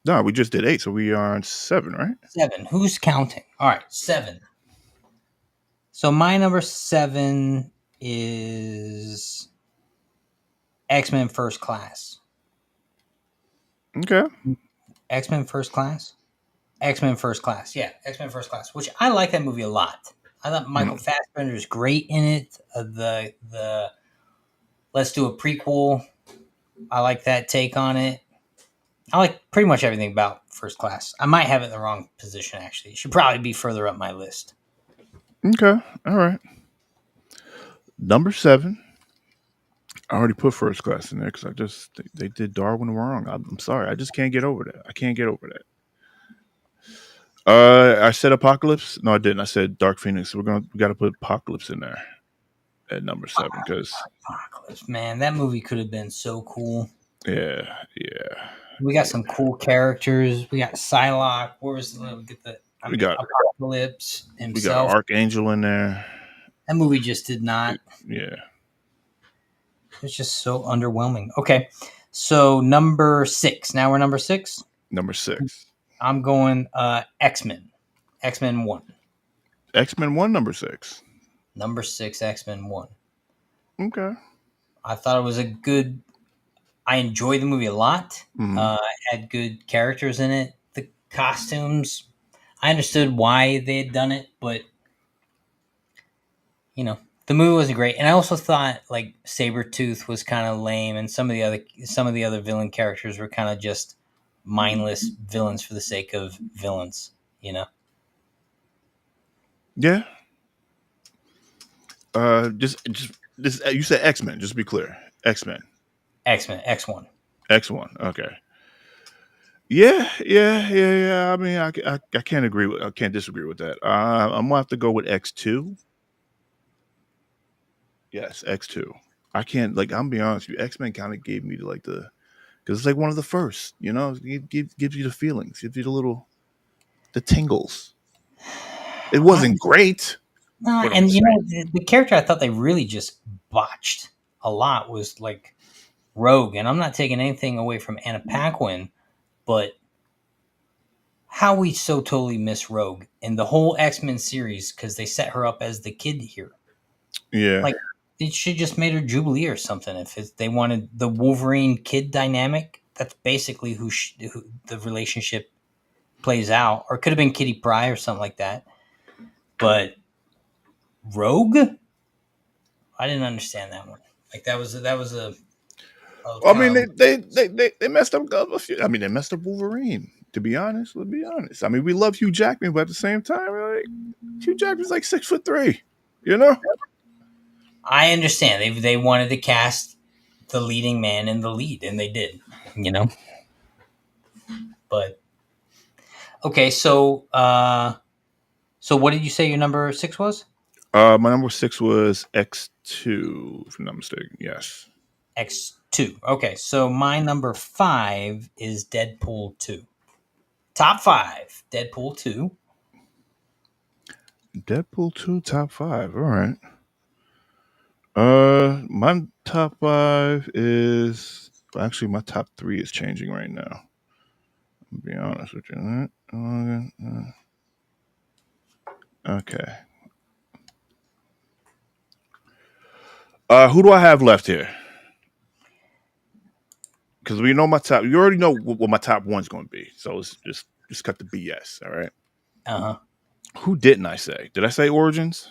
No, we just did 8, so we are on 7, right? 7. Who's counting? All right, 7. So my number 7 is X-Men First Class. Okay. X-Men First Class? X-Men First Class. Yeah, X-Men First Class, which I like that movie a lot. I thought Michael Fassbender is great in it. The let's do a prequel. I like that take on it. I like pretty much everything about First Class. I might have it in the wrong position, actually. It should probably be further up my list. Okay. All right. Number 7. I already put First Class in there because they did Darwin wrong. I'm sorry. I just can't get over that. I can't get over that. I said Apocalypse. No, I didn't. I said Dark Phoenix. We got to put Apocalypse in there at number 7 because Apocalypse, man, that movie could have been so cool. yeah. We got some cool characters. We got Psylocke. We get the We got Apocalypse himself. Archangel in there. That movie just did not. Yeah. It's just so underwhelming. Okay, so number 6. Now we're number 6. Number 6. I'm going X-Men. X-Men 1. X-Men 1, number 6. Number 6, X-Men 1. Okay. I thought it was a good. I enjoyed the movie a lot. Mhm. It had good characters in it. The costumes, I understood why they had done it, but the movie wasn't great. And I also thought like Sabretooth was kind of lame, and some of the other villain characters were kind of just mindless villains for the sake of villains. Yeah. Just this. You said X-Men. Just to be clear, X-Men. X-Men X1. X1. Okay. Yeah. I mean, I can't agree with. I can't disagree with that. I'm gonna have to go with X2. Yes, X2. I can't like. I'm be honest with you. X-Men kind of gave me the because it's like one of the first. It gives you the feelings. Gives you the tingles. It wasn't great. And the character I thought they really just botched a lot was like Rogue, and I'm not taking anything away from Anna Paquin, but how we so totally miss Rogue in the whole X-Men series because they set her up as the kid here. Yeah. Like they should just made her Jubilee or something. If they wanted the Wolverine kid dynamic, that's basically who the relationship plays out, or it could have been Kitty Pryde or something like that. But Rogue, I didn't understand that one. Like that was a I mean, they messed up a few. I mean, they messed up Wolverine. To be honest, let's be honest. I mean, we love Hugh Jackman, but at the same time, like Hugh Jackman's like 6'3". I understand they wanted to cast the leading man in the lead, and they did. But okay, so what did you say your number 6 was? My number 6 was X2, if I'm not mistaken. Yes. X2. Okay, so my number 5 is Deadpool 2. Top 5, Deadpool 2. Deadpool 2, top 5. All right. My top 5 is actually my top 3 is changing right now. I'll be honest with you. Okay. Who do I have left here? Because we know my top. You already know what my top one's going to be. So it's just just cut the BS. All right. Uh-huh. Who didn't I say? Did I say Origins?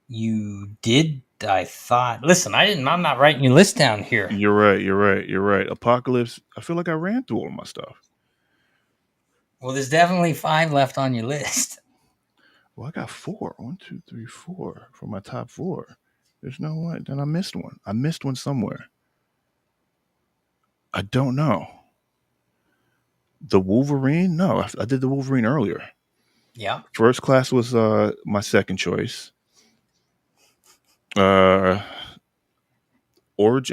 You did, I thought. Listen, I'm not writing your list down here. You're right. You're right. You're right. Apocalypse. I feel like I ran through all my stuff. Well, there's definitely 5 left on your list. Well, I got 4. 1, 2, 3, 4 for my top 4. There's no way. Then I missed one. I missed one somewhere. I don't know. The Wolverine? No, I did the Wolverine earlier. Yeah. First Class was my second choice. Origin.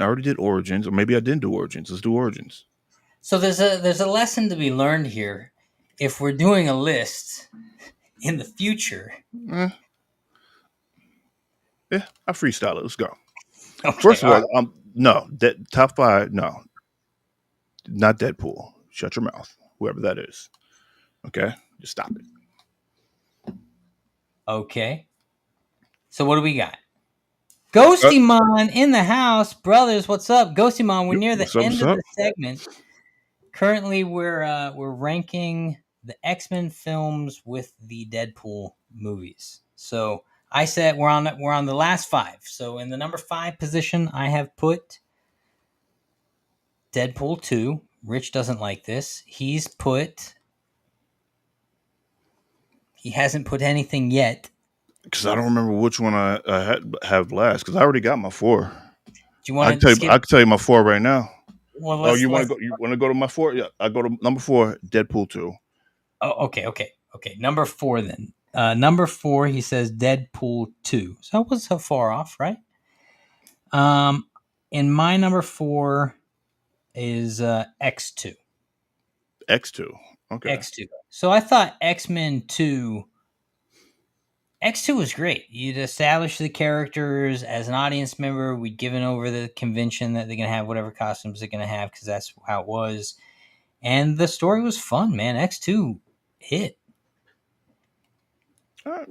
I already did Origins, or maybe I didn't do Origins. Let's do Origins. So there's a lesson to be learned here. If we're doing a list in the future, Yeah, I freestyle it. Let's go. okay, First of all, right. no, top 5. No, not Deadpool. Shut your mouth, whoever that is. Okay, just stop it. Okay. So what do we got? Ghostymon in the house, brothers. What's up, Ghostymon? We're near the What's up? end What's of up? the segment. Currently, we're ranking the X-Men films with the Deadpool movies. So I said we're on the last 5. So in the number 5 position, I have put Deadpool 2. Rich doesn't like this. He hasn't put anything yet. Because I don't remember which one I have last. Because I already got my 4. Do you want to skip? I can tell you my 4 right now. Well, You want to go? You want to go to my 4? Yeah, I go to number 4, Deadpool 2. Oh, okay. Number 4 then. Number 4, he says Deadpool 2. So I wasn't so far off, right? In my number 4 is X2. X2. Okay. X2. So I thought X-Men 2. X2 was great. You'd establish the characters as an audience member. We'd given over the convention that they're going to have whatever costumes they're going to have because that's how it was. And the story was fun, man. X2 hit.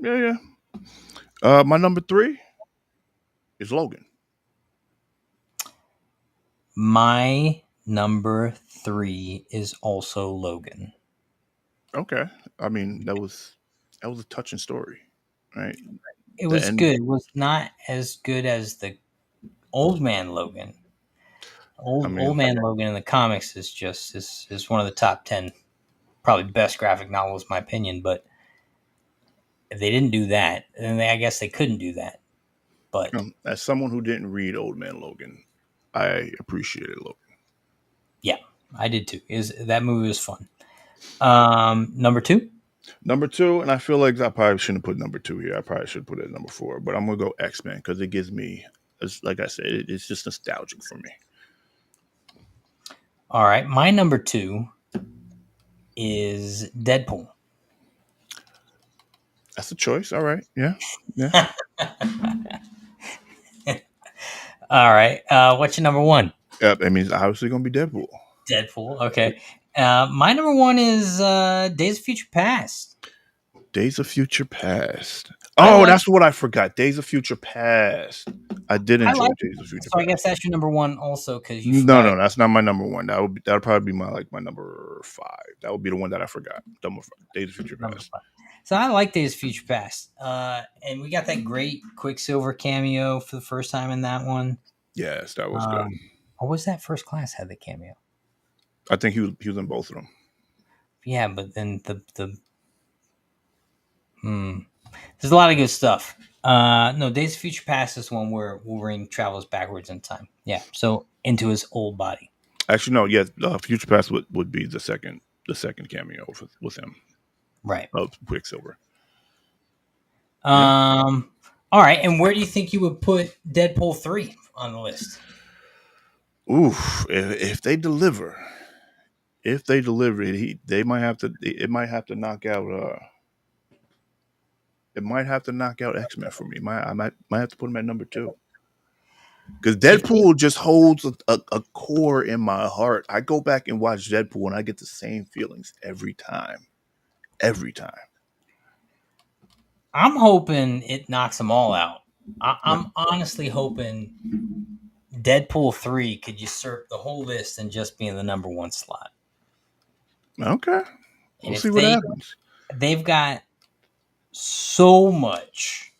Yeah. My number 3 is Logan. My number 3 is also Logan. Okay. I mean, that was a touching story, right? It was good. It was not as good as the Old Man Logan. Old Man Logan in the comics is just is one of the top 10 probably best graphic novels, in my opinion. But if they didn't do that, then I guess they couldn't do that. But as someone who didn't read Old Man Logan, I appreciated Logan. yeah, I did too. That movie was fun. Number 2. Number 2, and I feel like I probably shouldn't put number 2 here. I probably should put it at number 4, but I'm gonna go X-Men because it gives me, like I said, it's just nostalgic for me. All right, my number 2 is Deadpool. That's a choice. All right. Yeah. All right. What's your number 1? Yep. I mean, it's obviously gonna be Deadpool. Deadpool. Okay. My number 1 is Days of Future Past. Days of Future Past. Oh, that's what I forgot. Days of Future Past. I did enjoy Days of Future Past. So I guess that's your number 1 also because you. No, that's not my number 1. That would probably be my number 5. That would be the one that I forgot. Days of Future Past. So I like Days of Future Past, and we got that great Quicksilver cameo for the first time in that one. Yes, that was good. Or was that First Class had the cameo? I think he was in both of them. Yeah, but then there's a lot of good stuff. No, Days of Future Past is one where Wolverine travels backwards in time. Yeah, so into his old body. Actually, no. Yeah, Future Past would be the second cameo with him. Right. Of Quicksilver. All right, and where do you think you would put Deadpool 3 on the list? Oof! If they deliver, they might have to. It might have to knock out. It might have to knock out X-Men for me. I might have to put him at number 2. Because Deadpool just holds a core in my heart. I go back and watch Deadpool and I get the same feelings every time. Every time. I'm hoping it knocks them all out. I'm honestly hoping Deadpool 3 could usurp the whole list and just be in the number 1 slot. Okay. And We'll if see what happens. they've got so much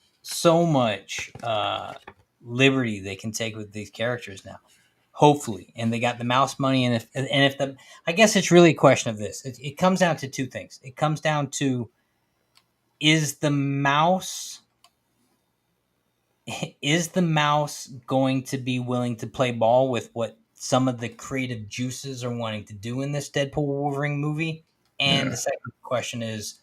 liberty they can take with these characters now. Hopefully, and they got the mouse money, and if the, I guess it's really a question of this. It comes down to two things. It comes down to is the mouse going to be willing to play ball with what some of the creative juices are wanting to do in this Deadpool Wolverine movie? And Yeah. the second question is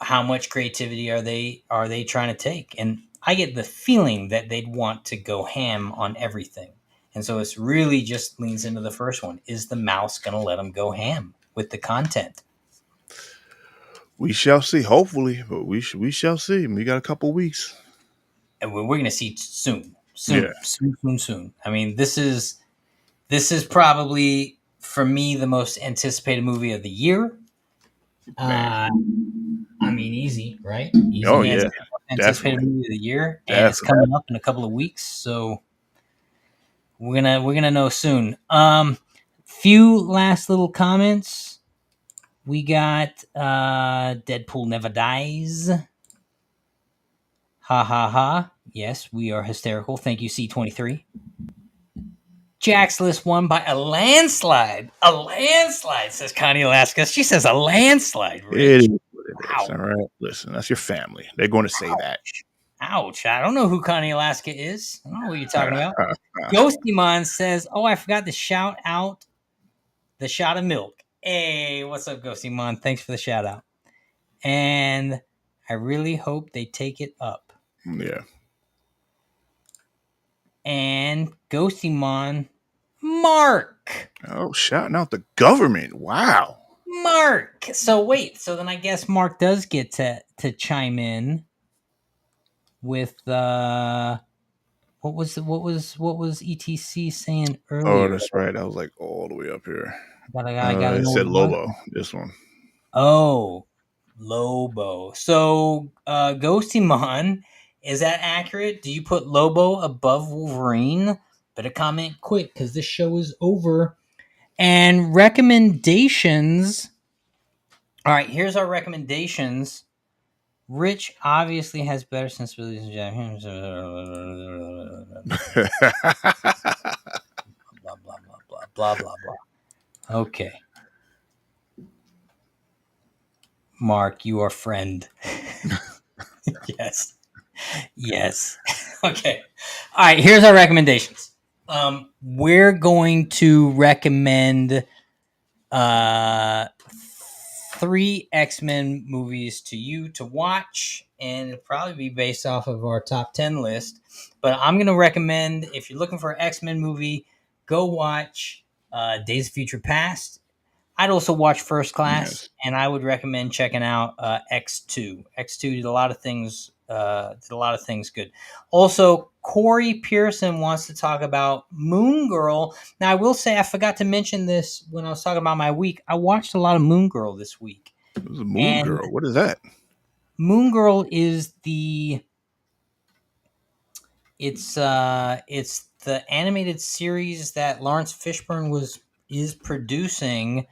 how much creativity are they trying to take? And I get the feeling that they'd want to go ham on everything. And so it's really just leans into the first one. Is the mouse going to let them go ham with the content? We shall see. Hopefully, but we shall see. We got a couple weeks. And we're going to see soon. Yeah. Soon. I mean, this is probably, for me, the most anticipated movie of the year. I mean, easy, right? Easy Oh, yeah. anticipated Definitely. movie of the year, and it's Definitely. coming up in a couple of weeks, so we're gonna know soon. Few last little comments. We got Deadpool never dies. Ha ha ha. Yes, we are hysterical. Thank you, C23. Jack's List won by a landslide. A landslide, says Connie Alaska. She says a landslide, Rich. It is what it is. Wow. All right. Listen, that's your family. They're going to say that. Ouch. I don't know who Connie Alaska is. I don't know what you're talking about. Ghostymon says, oh, I forgot to shout out the shot of milk. Hey, what's up, Ghostymon? Thanks for the shout out. And I really hope they take it up. Yeah. And Ghostymon, Mark. Oh, shouting out the government. Wow. Mark. So wait, so then I guess Mark does get to chime in with what was ETC saying earlier? Oh, that's right. I was like all the way up here. I gotta It know said what it Lobo. was. This one. Oh, Lobo. So Ghostymon, is that accurate? Do you put Lobo above Wolverine? Better comment quick because this show is over. And recommendations. All right, here's our recommendations. Rich obviously has better sensibilities. Blah blah blah blah blah blah blah. Okay, Mark, you are friend. Yes. Okay. All right. Here's our recommendations. We're going to recommend 3 X-Men movies to you to watch, and it'll probably be based off of our top 10 list. But I'm going to recommend, if you're looking for an X-Men movie, go watch Days of Future Past. I'd also watch First Class, Yes. and I would recommend checking out X2. X2 did a lot of things. Good. Also, Corey Pearson wants to talk about Moon Girl. Now, I will say I forgot to mention this when I was talking about my week. I watched a lot of Moon Girl this week. It was a Moon Girl. What is that? Moon Girl is it's the animated series that Lawrence Fishburne is producing.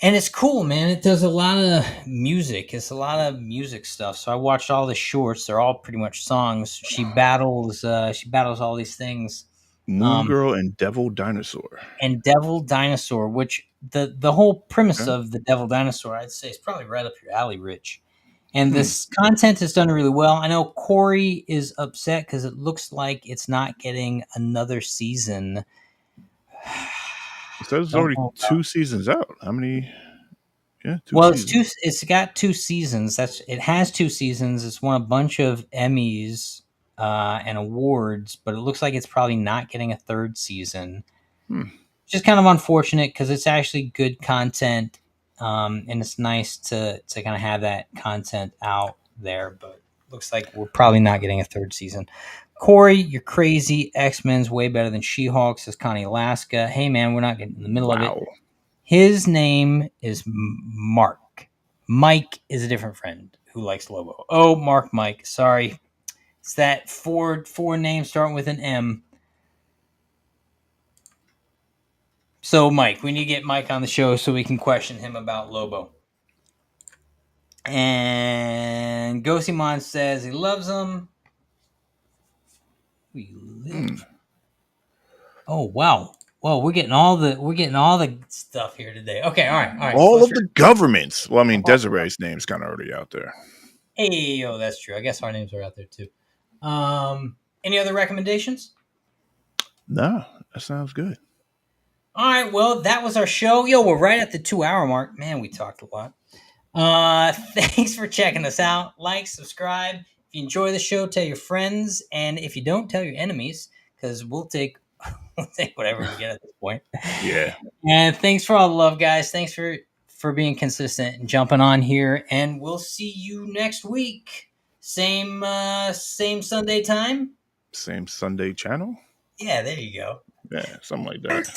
And it's cool, man. It does a lot of music. It's a lot of music stuff. So I watched all the shorts. They're all pretty much songs. She battles all these things. Moon Girl and Devil Dinosaur. And Devil Dinosaur, which the whole premise of the Devil Dinosaur, I'd say, is probably right up your alley, Rich. And this content is done really well. I know Corey is upset because it looks like it's not getting another season. It says it's already 2 seasons out. How many? Yeah, 2 well, seasons. it's got 2 seasons. It has 2 seasons. It's won a bunch of Emmys and awards, but it looks like it's probably not getting a 3rd season. Which is kind of unfortunate because it's actually good content, and it's nice to kind of have that content out there. But looks like we're probably not getting a 3rd season. Corey, you're crazy. X-Men's way better than She-Hulk, says Connie Alaska. Hey, man, we're not getting in the middle of it. His name is Mark. Mike is a different friend who likes Lobo. Oh, Mark, Mike. Sorry. It's that four names starting with an M. So, Mike, we need to get Mike on the show so we can question him about Lobo. And Gosimon says he loves him. We live. Oh wow! Well, we're getting all the stuff here today. Okay, all right. All So of the governments. Well, I mean, Desiree's name's kind of already out there. hey, oh, that's true. I guess our names are out there too. Any other recommendations? No, that sounds good. All right, well, that was our show. Yo, we're right at the 2-hour mark. Man, we talked a lot. Thanks for checking us out. Like, subscribe. If you enjoy the show, tell your friends, and if you don't, tell your enemies, because we'll take whatever we get at this point. Yeah. And thanks for all the love, guys. Thanks for being consistent and jumping on here. And we'll see you next week. Same Sunday time. Same Sunday channel. Yeah, there you go. Yeah, something like that.